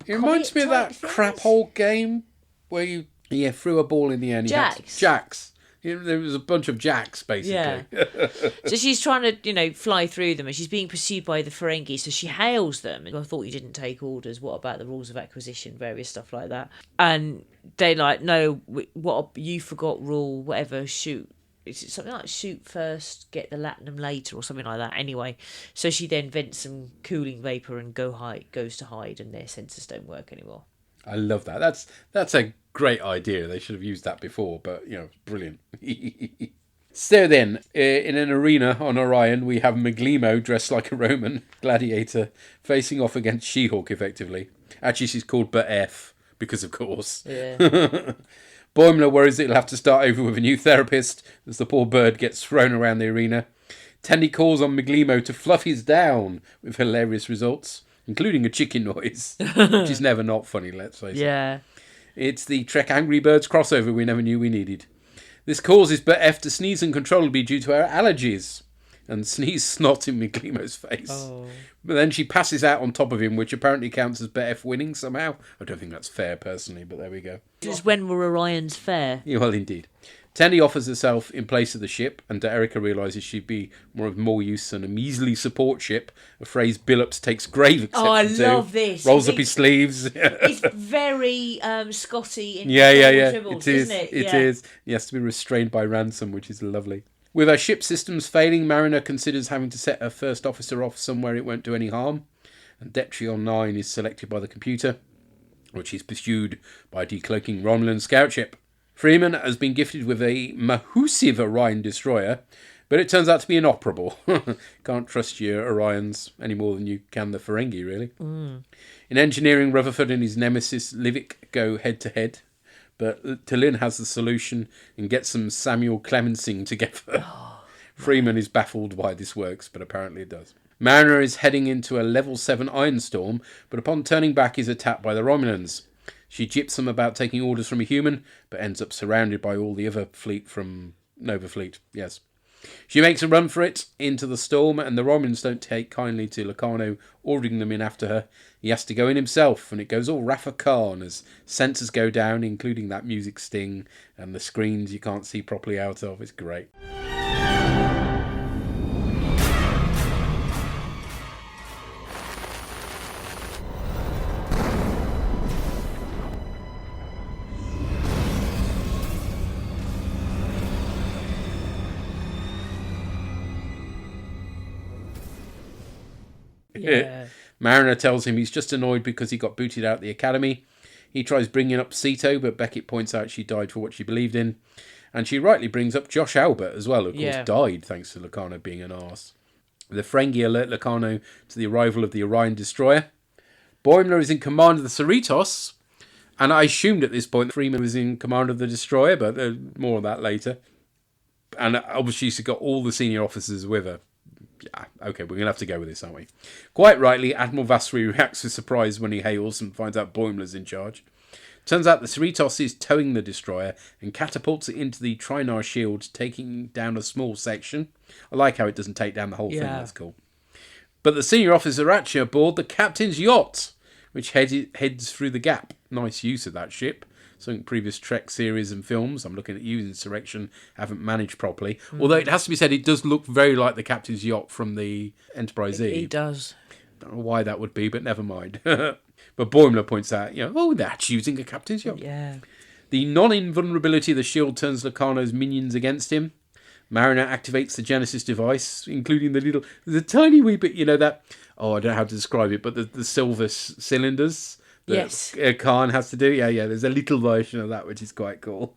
It reminds me of that crap hole game where you threw a ball in the air and Jacks. There was a bunch of jacks, basically. Yeah. So she's trying to, fly through them, and she's being pursued by the Ferengi, so she hails them. I thought you didn't take orders. What about the rules of acquisition? Various stuff like that. And they're like, no, what you forgot rule, whatever, shoot. It's something like shoot first, get the latinum later, or something like that. Anyway, so she then vents some cooling vapour and goes to hide, and their sensors don't work anymore. I love that. That's a great idea. They should have used that before, but, brilliant. So then, in an arena on Orion, we have Miglimo dressed like a Roman gladiator facing off against She-Hulk, effectively. Actually, she's called F because, of course. Yeah. Boimler worries that he'll have to start over with a new therapist as the poor bird gets thrown around the arena. Tendi calls on Miglimo to fluff his down with hilarious results, including a chicken noise, which is never not funny, let's face it. Yeah. It's the Trek Angry Birds crossover we never knew we needed. This causes F to sneeze uncontrollably due to her allergies, and sneeze snot in Miglimo's face. Oh. But then she passes out on top of him, which apparently counts as F winning somehow. I don't think that's fair, personally, but there we go. Just when were Orion's fair? Yeah, well, indeed. Tendi offers herself in place of the ship, and Erica realises she'd be more use than a measly support ship, a phrase Billups takes grave exception to. Oh, I love this. Rolls up his sleeves. It's very Scotty in yeah. Tribbles, It is. isn't it? It is. He has to be restrained by Ransom, which is lovely. With her ship systems failing, Mariner considers having to set her first officer off somewhere it won't do any harm. and Detrion 9 is selected by the computer, which is pursued by a decloaking Romulan scout ship. Freeman has been gifted with a massive Orion destroyer, but it turns out to be inoperable. Can't trust your Orions any more than you can the Ferengi, really. In engineering, Rutherford and his nemesis Livik go head-to-head, but T'Lyn has the solution and gets some Samuel Clemensing together. Freeman is baffled why this works, but apparently it does. Mariner is heading into a level 7 iron storm, but upon turning back is attacked by the Romulans. She jips them about taking orders from a human, but ends up surrounded by all the other fleet from Nova Fleet. Yes. She makes a run for it into the storm, and the Romulans don't take kindly to Locarno ordering them in after her. He has to go in himself, and it goes all Rafa Khan as sensors go down, including that music sting and the screens you can't see properly out of. It's great. Yeah. Mariner tells him he's just annoyed because he got booted out of the academy. He tries bringing up Sito, but Beckett points out she died for what she believed in. And she rightly brings up Josh Albert as well, who of course died thanks to Locarno being an arse. The Ferengi alert Locarno to the arrival of the Orion destroyer. Boimler is in command of the Cerritos, and I assumed at this point Freeman was in command of the destroyer, but more of that later. And obviously she's got all the senior officers with her. Yeah, okay, we're going to have to go with this, aren't we? Quite rightly, Admiral Vassery reacts with surprise when he hails and finds out Boimler's in charge. Turns out the Cerritos is towing the destroyer and catapults it into the Trinar shield, taking down a small section. I like how it doesn't take down the whole thing, that's cool. But the senior officers are actually aboard the captain's yacht, which heads through the gap. Nice use of that ship. Something previous Trek series and films, I'm looking at you, Insurrection, haven't managed properly. Although it has to be said, it does look very like the captain's yacht from the Enterprise E. It does. Don't know why that would be, but never mind. But Boimler points out, that's using a captain's yacht. Yeah. The non-invulnerability of the shield turns Locarno's minions against him. Mariner activates the Genesis device, including the tiny wee bit, that, I don't know how to describe it, but the silver cylinders that Khan has to do. Yeah, there's a little version of that, which is quite cool.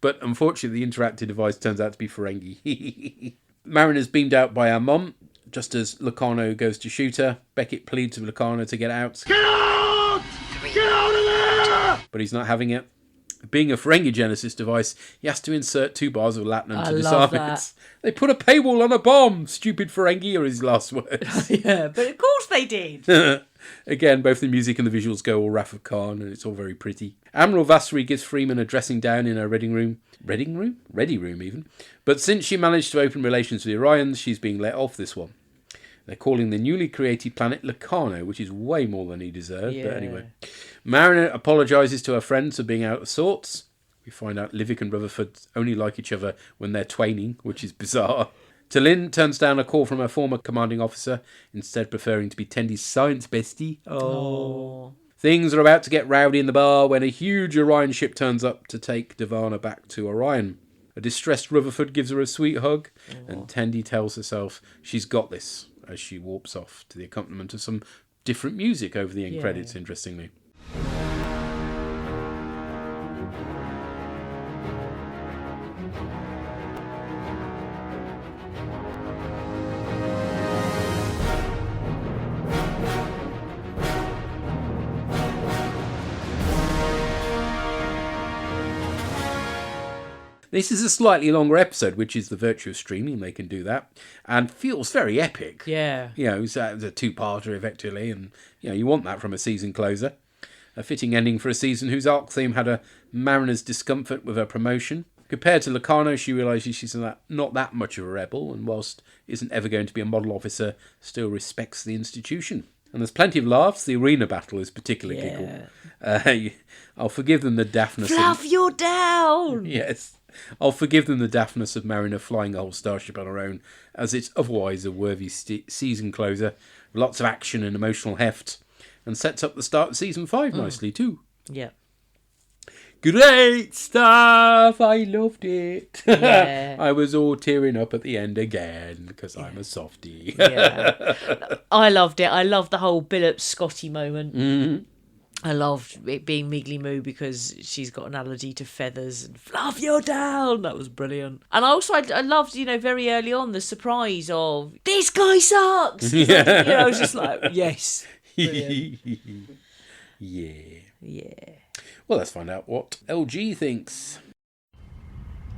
But unfortunately, the interactive device turns out to be Ferengi. Mariner's beamed out by our mom. Just as Locarno goes to shoot her, Beckett pleads with Locarno to get out. Get out! Get out of there! But he's not having it. Being a Ferengi Genesis device, he has to insert 2 bars of latinum to disarm it. They put a paywall on a bomb! Stupid Ferengi are his last words. Yeah, but of course they did. Again, both the music and the visuals go all Rafa Khan, and it's all very pretty. Admiral Vassery gives Freeman a dressing down in her reading room. Reading room? Ready room, even. But since she managed to open relations with the Orions, she's being let off this one. They're calling the newly created planet Locarno, which is way more than he deserved. Yeah. But anyway. Mariner apologises to her friends for being out of sorts. We find out Livik and Rutherford only like each other when they're twaining, which is bizarre. T'Lyn turns down a call from her former commanding officer, instead preferring to be Tendy's science bestie. Oh. Things are about to get rowdy in the bar when a huge Orion ship turns up to take Devana back to Orion. A distressed Rutherford gives her a sweet hug, and Tendy tells herself she's got this as she warps off to the accompaniment of some different music over the end credits, interestingly. This is a slightly longer episode, which is the virtue of streaming. They can do that. And feels very epic. Yeah. It's a 2-parter, effectively. And, you want that from a season closer. A fitting ending for a season whose arc theme had a Mariner's discomfort with her promotion. Compared to Locarno, she realises she's not that much of a rebel, and whilst isn't ever going to be a model officer, still respects the institution. And there's plenty of laughs. The arena battle is particularly giggle. I'll forgive them the daftness. Fluff, you're down! Yes. I'll forgive them the daftness of Mariner flying a whole starship on her own, as it's otherwise a worthy season closer, lots of action and emotional heft, and sets up the start of season 5 nicely too. Yeah. Great stuff! I loved it. Yeah. I was all tearing up at the end again because I'm a softie. Yeah. I loved it. I loved the whole Billups Scotty moment. Mm-hmm. I loved it being Miggly Moo because she's got an allergy to feathers and fluff you down. That was brilliant. And also I loved, very early on the surprise of this guy sucks. I was just like, yes. Yeah. Well, let's find out what LG thinks.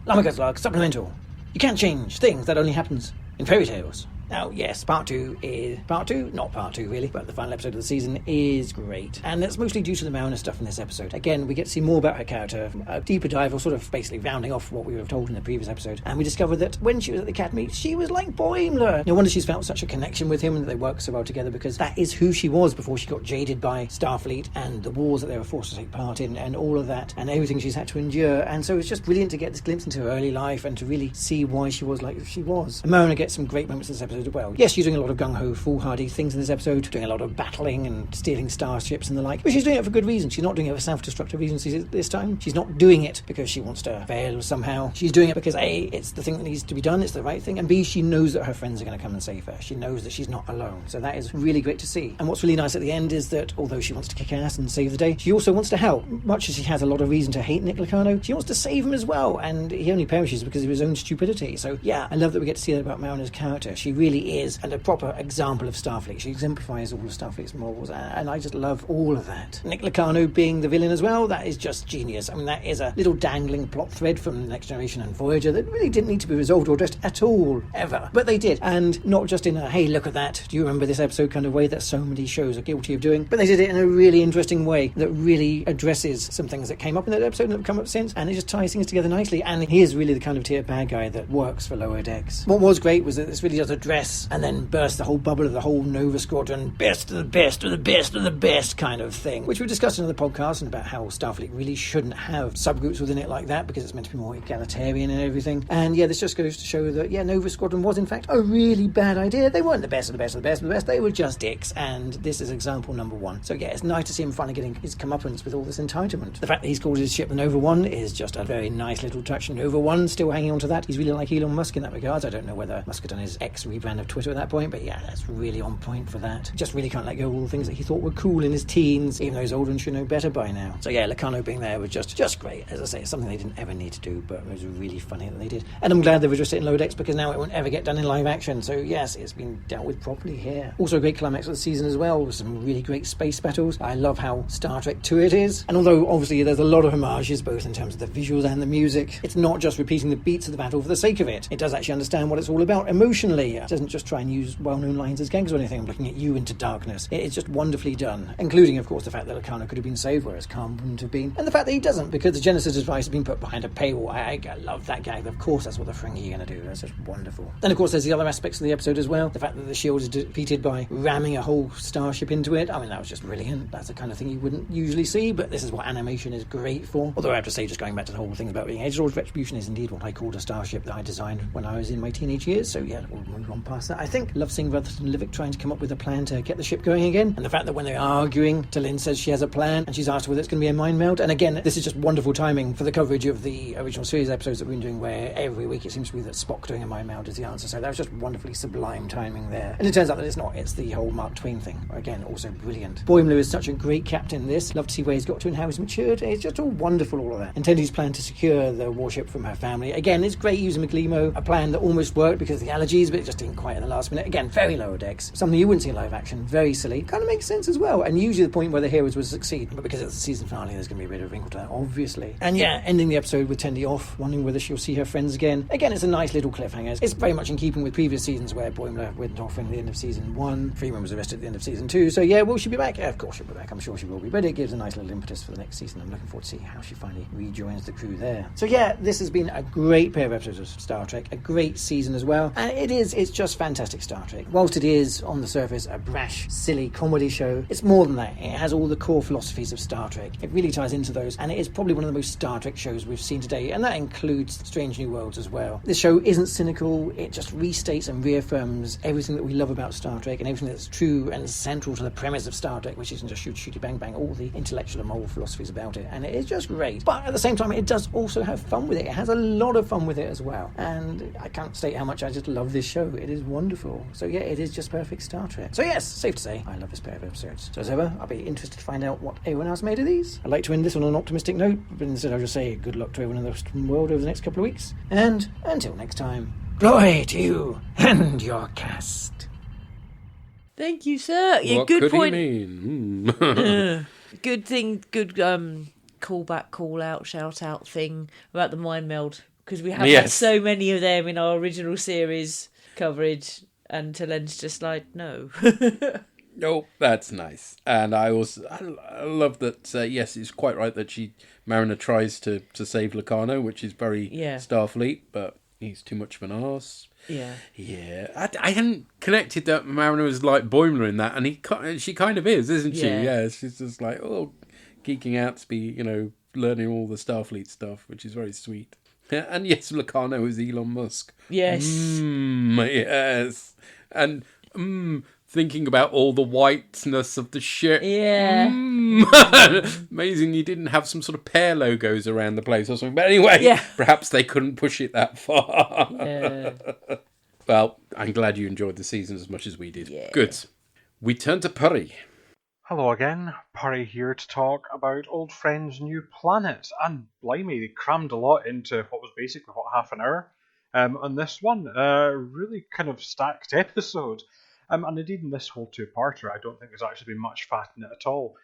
Lamagazlag supplemental. You can't change things that only happens in fairy tales. Now, yes, part 2 is... Part 2? Not part 2, really, but the final episode of the season is great. And that's mostly due to the Mauna stuff in this episode. Again, we get to see more about her character, a deeper dive, or sort of basically rounding off what we were told in the previous episode. And we discovered that when she was at the academy, she was like Boimler. No wonder she's felt such a connection with him and that they work so well together, because that is who she was before she got jaded by Starfleet and the wars that they were forced to take part in and all of that and everything she's had to endure. And so it's just brilliant to get this glimpse into her early life and to really see why she was like she was. And Mauna gets some great moments in this episode as well. Yes, she's doing a lot of gung-ho, foolhardy things in this episode, doing a lot of battling and stealing starships and the like, but she's doing it for good reason. She's not doing it for self-destructive reasons this time. She's not doing it because she wants to fail somehow. She's doing it because A, it's the thing that needs to be done, it's the right thing, and B, she knows that her friends are going to come and save her. She knows that she's not alone. So that is really great to see. And what's really nice at the end is that although she wants to kick ass and save the day, she also wants to help. Much as she has a lot of reason to hate Nick Locarno, she wants to save him as well, and he only perishes because of his own stupidity. So yeah, I love that we get to see that about Mauna's character. She really is a proper example of Starfleet. She exemplifies all of Starfleet's morals, and I just love all of that. Nick Locarno being the villain as well, that is just genius. I mean, that is a little dangling plot thread from Next Generation and Voyager that really didn't need to be resolved or addressed at all, ever. But they did, and not just in a, hey, look at that, do you remember this episode kind of way that so many shows are guilty of doing, but they did it in a really interesting way that really addresses some things that came up in that episode and have come up since, and it just ties things together nicely, and he is really the kind of tier bad guy that works for Lower Decks. What was great was that this really does address and then burst the whole bubble of the whole Nova Squadron, best of the best of the best of the best kind of thing, which we discussed in the podcast, and about how Starfleet really shouldn't have subgroups within it like that because it's meant to be more egalitarian and everything. And yeah, this just goes to show that, yeah, Nova Squadron was in fact a really bad idea. They weren't the best of the best of the best of the best, they were just dicks, and this is example number 1. So yeah, it's nice to see him finally getting his comeuppance with all this entitlement. The fact that he's called his ship the Nova 1 is just a very nice little touch. Nova 1 still hanging on to that. He's really like Elon Musk in that regard. I don't know whether Musk had done his X rebrand of Twitter at that point, but yeah, that's really on point for that. Just really can't let go of all the things that he thought were cool in his teens, even though he's older and should know better by now. So yeah, Locarno being there was just great. As I say, it's something they didn't ever need to do, but it was really funny that they did. And I'm glad they've addressed it in Lower Decks, because now it won't ever get done in live action. So yes, it's been dealt with properly here. Also a great climax of the season as well, with some really great space battles. I love how Star Trek 2 it is. And although obviously there's a lot of homages, both in terms of the visuals and the music, it's not just repeating the beats of the battle for the sake of it. It does actually understand what it's all about emotionally. It doesn't just try and use well-known lines as gags or anything. I'm looking at you into darkness. It's just wonderfully done, including of course the fact that Locarno could have been saved, whereas Khan wouldn't have been, and the fact that he doesn't, because the Genesis device has been put behind a paywall. I love that gag. Of course that's what the Ferengi are going to do. That's just wonderful. Then of course there's the other aspects of the episode as well. The fact that the shield is defeated by ramming a whole starship into it. I mean, that was just brilliant. That's the kind of thing you wouldn't usually see, but this is what animation is great for. Although I have to say, just going back to the whole thing about being Edge Lord's Retribution is indeed what I called a starship that I designed when I was in my teenage years. So yeah, we'll move on past that. I think love seeing Rutherford and Livick trying to come up with a plan to get the ship going again, and the fact that when they're arguing, T'Lyn says she has a plan, and she's asked whether it's going to be a mind meld. And again, this is just wonderful timing for the coverage of the original series episodes that we've been doing, where every week it seems to be that Spock doing a mind meld is the answer. So that was just wonderfully sublime timing there. And it turns out that it's not. It's the whole Mark Twain thing. Again, also brilliant. Boimler is such a great captain in this. Love to see where he's got to and how he's matured. It's just all wonderful, all of that. And Tendy's plan to secure the warship from her family. Again, it's great using McLemo, a plan that almost worked because of the allergies, but it just didn't quite at the last minute. Again, very Lower Decks. Something you wouldn't see in live action. Very silly. Kind of makes sense as well. And usually the point where the heroes would succeed. But because it's the season finale, there's going to be a bit of a wrinkle to that, obviously. And yeah, ending the episode with Tendy off, wondering whether she'll see her friends again. Again, it's a nice little cliffhanger. It's very much in keeping with previous seasons where Boimler went off in the end of season 1. Freeman was arrested at the end of season 2. So yeah, will she be back? Yeah, of course she'll be back. I'm sure she will be. But it gives a nice little impetus for the next season. I'm looking forward to see how she finally rejoins the crew there. So yeah, this has been a great pair of episodes of Star Trek. A great season as well. And it's just fantastic Star Trek. Whilst it is, on the surface, a brash, silly comedy show, it's more than that. It has all the core philosophies of Star Trek. It really ties into those, and it is probably one of the most Star Trek shows we've seen today, and that includes Strange New Worlds as well. This show isn't cynical, it just restates and reaffirms everything that we love about Star Trek and everything that's true and central to the premise of Star Trek, which isn't just shoot, shooty, bang, bang, all the intellectual and moral philosophies about it, and it is just great. But at the same time, it does also have fun with it. It has a lot of fun with it as well, and I can't state how much I just love this show. It is wonderful. So yeah, it is just perfect Star Trek. So yes, safe to say, I love this pair of episodes. So as ever, I'll be interested to find out what everyone else made of these. I'd like to end this on an optimistic note, but instead I'll just say good luck to everyone in the Western world over the next couple of weeks, and until next time, glory to you and your cast. Thank you, sir. Yeah, What good could point. he mean? Good thing, good call back, call out, shout out thing about the mind meld, because we have had so many of them in our original series coverage, and Helen's just like, no. No, that's nice. And I love that, yes, it's quite right that Mariner tries to save Locarno, which is very Starfleet, but he's too much of an arse. Yeah. Yeah. I hadn't connected that Mariner was like Boimler in that, and she kind of is, isn't she? Yeah, she's just like, geeking out to be, learning all the Starfleet stuff, which is very sweet. Yeah, and yes, Locarno is Elon Musk. Yes. Yes. And thinking about all the whiteness of the ship. Yeah. Amazing you didn't have some sort of pear logos around the place or something. But anyway, perhaps they couldn't push it that far. Yeah. Well, I'm glad you enjoyed the season as much as we did. Yeah. Good. We turn to Puri. Hello again, Puri here to talk about Old Friends New Planet. And blimey, they crammed a lot into what was basically, half an hour on this one. Really kind of stacked episode. And indeed in this whole two-parter, I don't think there's actually been much fat in it at all.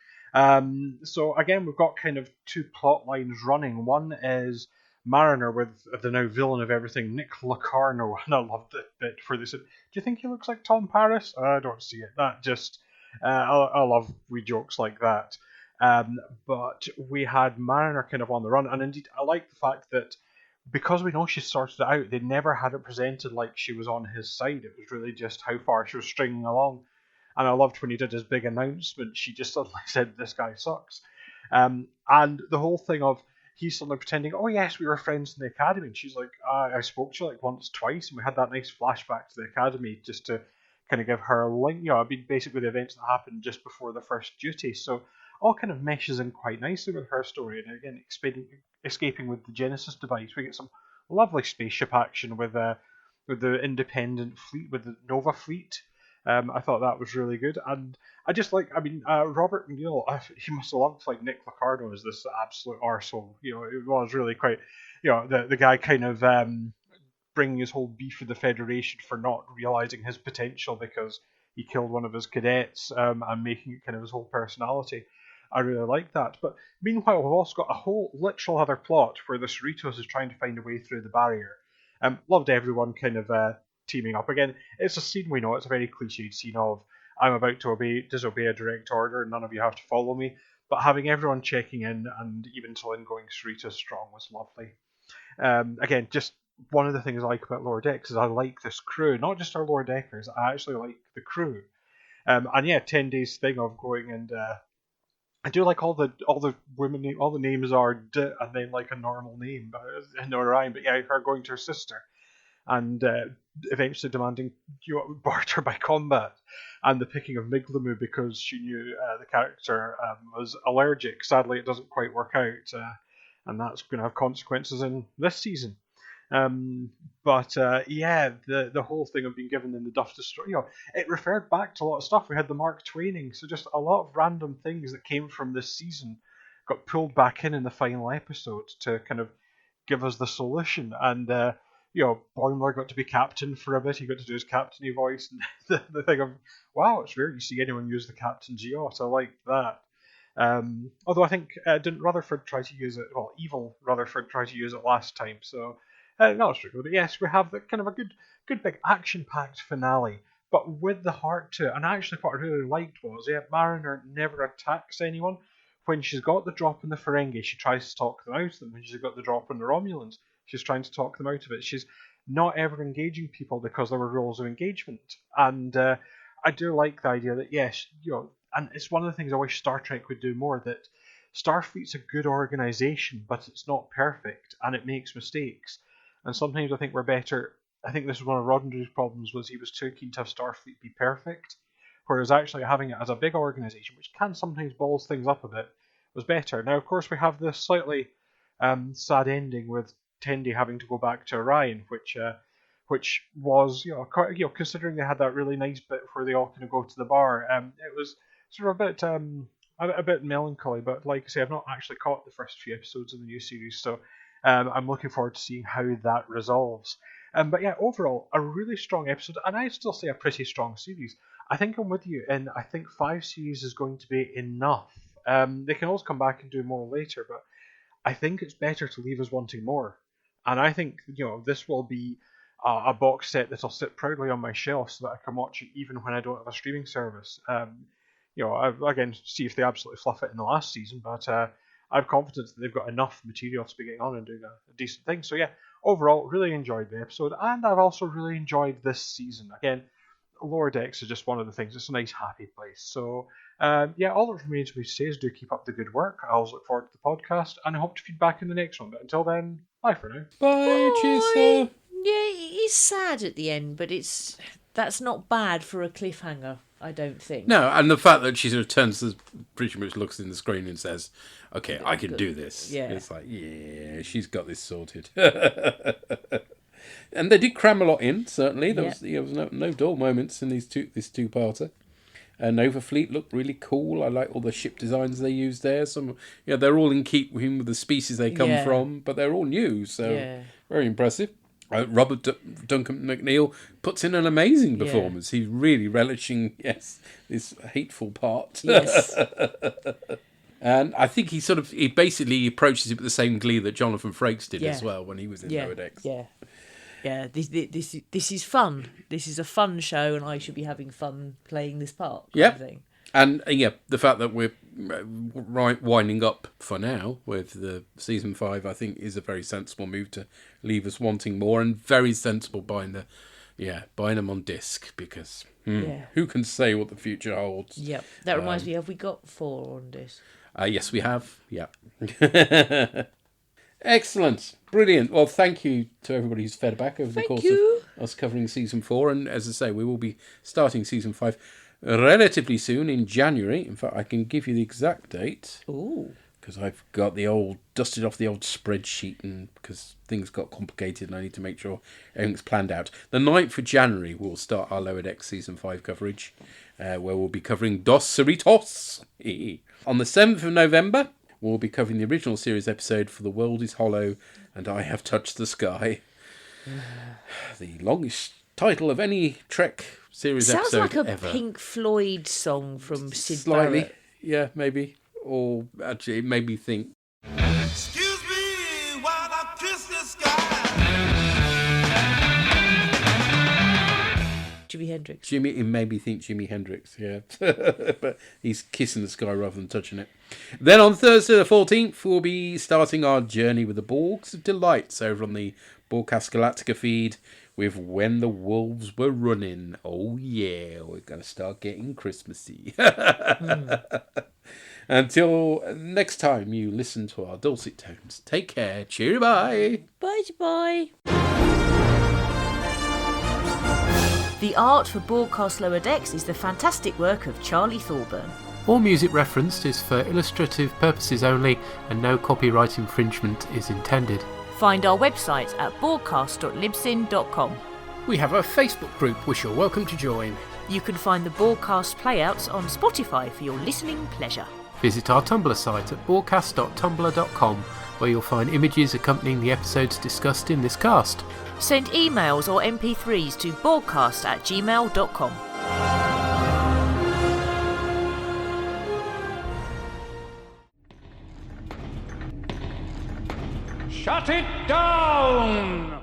So again, we've got kind of two plot lines running. One is Mariner with the now villain of everything, Nick Locarno. And I loved it bit where they said, do you think he looks like Tom Paris? I don't see it. That just... I love wee jokes like that. But we had Mariner kind of on the run, and indeed I like the fact that because we know she sorted it out, they never had it presented like she was on his side. It was really just how far she was stringing along. And I loved when he did his big announcement, she just suddenly said, this guy sucks. And the whole thing of he's suddenly pretending, oh yes, we were friends in the academy. And she's like, I spoke to you like once, twice, and we had that nice flashback to the academy just to kind of give her a link, basically the events that happened just before the first duty. So all kind of meshes in quite nicely with her story. And again, escaping with the Genesis device, we get some lovely spaceship action with the independent fleet, with the Nova fleet. I thought that was really good. And I just Robert McNeil, he must have loved Nick Locarno as this absolute arsehole. It was really quite, the guy kind of bringing his whole beef with the Federation for not realising his potential because he killed one of his cadets and making it kind of his whole personality. I really like that. But meanwhile, we've also got a whole literal other plot where the Cerritos is trying to find a way through the barrier. Loved everyone kind of teaming up. Again, it's a scene we know, it's a very cliched scene of I'm about to disobey a direct order, none of you have to follow me. But having everyone checking in and even Tallinn going Cerritos strong was lovely. Again, just one of the things I like about Lower Decks is I like this crew, not just our Lower Deckers, I actually like the crew. And yeah, 10 days thing of going and I do like all the women, all the names are D and then like a normal name, no rhyme, but yeah, her going to her sister and eventually demanding barter by combat, and the picking of Miglamu because she knew the character was allergic. Sadly, it doesn't quite work out, and that's going to have consequences in this season. But yeah, the whole thing of being given in the Duff Destroyer, it referred back to a lot of stuff. We had the Mark Twaining, so just a lot of random things that came from this season got pulled back in the final episode to kind of give us the solution. And Boimler got to be captain for a bit. He got to do his captainy voice, and the thing of, wow, it's rare you see anyone use the captain's yacht. I like that. Although I think didn't Rutherford try to use it? Well, evil Rutherford tried to use it last time, so. Not strictly, but yes, we have kind of a good big action-packed finale, but with the heart to it. And actually what I really liked was, Mariner never attacks anyone. When she's got the drop in the Ferengi, she tries to talk them out of them. When she's got the drop in the Romulans, she's trying to talk them out of it. She's not ever engaging people because there were rules of engagement. And I do like the idea that, yes, and it's one of the things I wish Star Trek would do more, that Starfleet's a good organisation, but it's not perfect, and it makes mistakes. And sometimes I think we're better. I think this is one of Roddenberry's problems, was he was too keen to have Starfleet be perfect, whereas actually having it as a big organisation, which can sometimes balls things up a bit, was better. Now, of course, we have this slightly sad ending with Tendi having to go back to Orion, which was, considering they had that really nice bit where they all kind of go to the bar, it was sort of a bit melancholy. But like I say, I've not actually caught the first few episodes of the new series, so I'm looking forward to seeing how that resolves. But yeah, overall, a really strong episode, and I still say a pretty strong series. I think I'm with you, and I think 5 series is going to be enough. They can always come back and do more later, but I think it's better to leave us wanting more. And I think, this will be a box set that'll sit proudly on my shelf so that I can watch it even when I don't have a streaming service. Again, see if they absolutely fluff it in the last season, but I have confidence that they've got enough material to be getting on and doing a decent thing. So yeah, overall, really enjoyed the episode, and I've also really enjoyed this season. Again, Lower Decks is just one of the things. It's a nice, happy place. So yeah, all that remains for me to say is do keep up the good work. I always look forward to the podcast, and I hope to feed back in the next one. But until then, bye for now. Bye, cheers, sir. Yeah, it's sad at the end, but that's not bad for a cliffhanger, I don't think. No, and the fact that she sort of turns to, pretty much looks in the screen and says, okay, I can do this. Yeah. It's like, yeah, she's got this sorted. And they did cram a lot in, certainly. There was no dull moments in this two-parter. Nova Fleet looked really cool. I like all the ship designs they used there. They're all in keeping with the species they come from, but they're all new, so very impressive. Robert Duncan McNeil puts in an amazing performance. He's really relishing, this hateful part. Yes. And I think he basically approaches it with the same glee that Jonathan Frakes did as well when he was in Lower Decks. Yeah, this is fun. This is a fun show, and I should be having fun playing this part. Yeah. And the fact that we're winding up for now with the season 5, I think, is a very sensible move to leave us wanting more, and very sensible buying them on disc, because who can say what the future holds? Yep. That reminds me, have we got 4 on disc? Yes, we have. Yeah. Excellent. Brilliant. Well, thank you to everybody who's fed back over the course of us covering season 4. And as I say, we will be starting season 5 relatively soon in January. In fact, I can give you the exact date. Ooh. Because I've got dusted off the old spreadsheet, and because things got complicated and I need to make sure everything's planned out. The 9th of January, we'll start our Lower Decks season 5 coverage, where we'll be covering Dos Cerritos. On the 7th of November, we'll be covering the original series episode For the World is Hollow and I Have Touched the Sky. The longest title of any Trek series episode ever. Sounds like a Pink Floyd song from Sid Slightly, Barrett. Yeah, maybe. Or actually, it made me think. Excuse me while I kiss the sky. Jimi Hendrix. It made me think Jimi Hendrix, yeah. But he's kissing the sky rather than touching it. Then on Thursday the 14th, we'll be starting our journey with the Borgs of Delights over on the Borgcast Galactica feed with When the Wolves Were Running. Oh yeah, we're going to start getting Christmassy. Until next time you listen to our dulcet tones, take care. Cheery bye. Bye. The art for Borgcast Lower Decks is the fantastic work of Charlie Thorburn. All music referenced is for illustrative purposes only, and no copyright infringement is intended. Find our website at borgcast.libsyn.com. We have a Facebook group which you're welcome to join. You can find the Borgcast playouts on Spotify for your listening pleasure. Visit our Tumblr site at borgcast.tumblr.com, where you'll find images accompanying the episodes discussed in this cast. Send emails or MP3s to borgcast@gmail.com. Shut it down!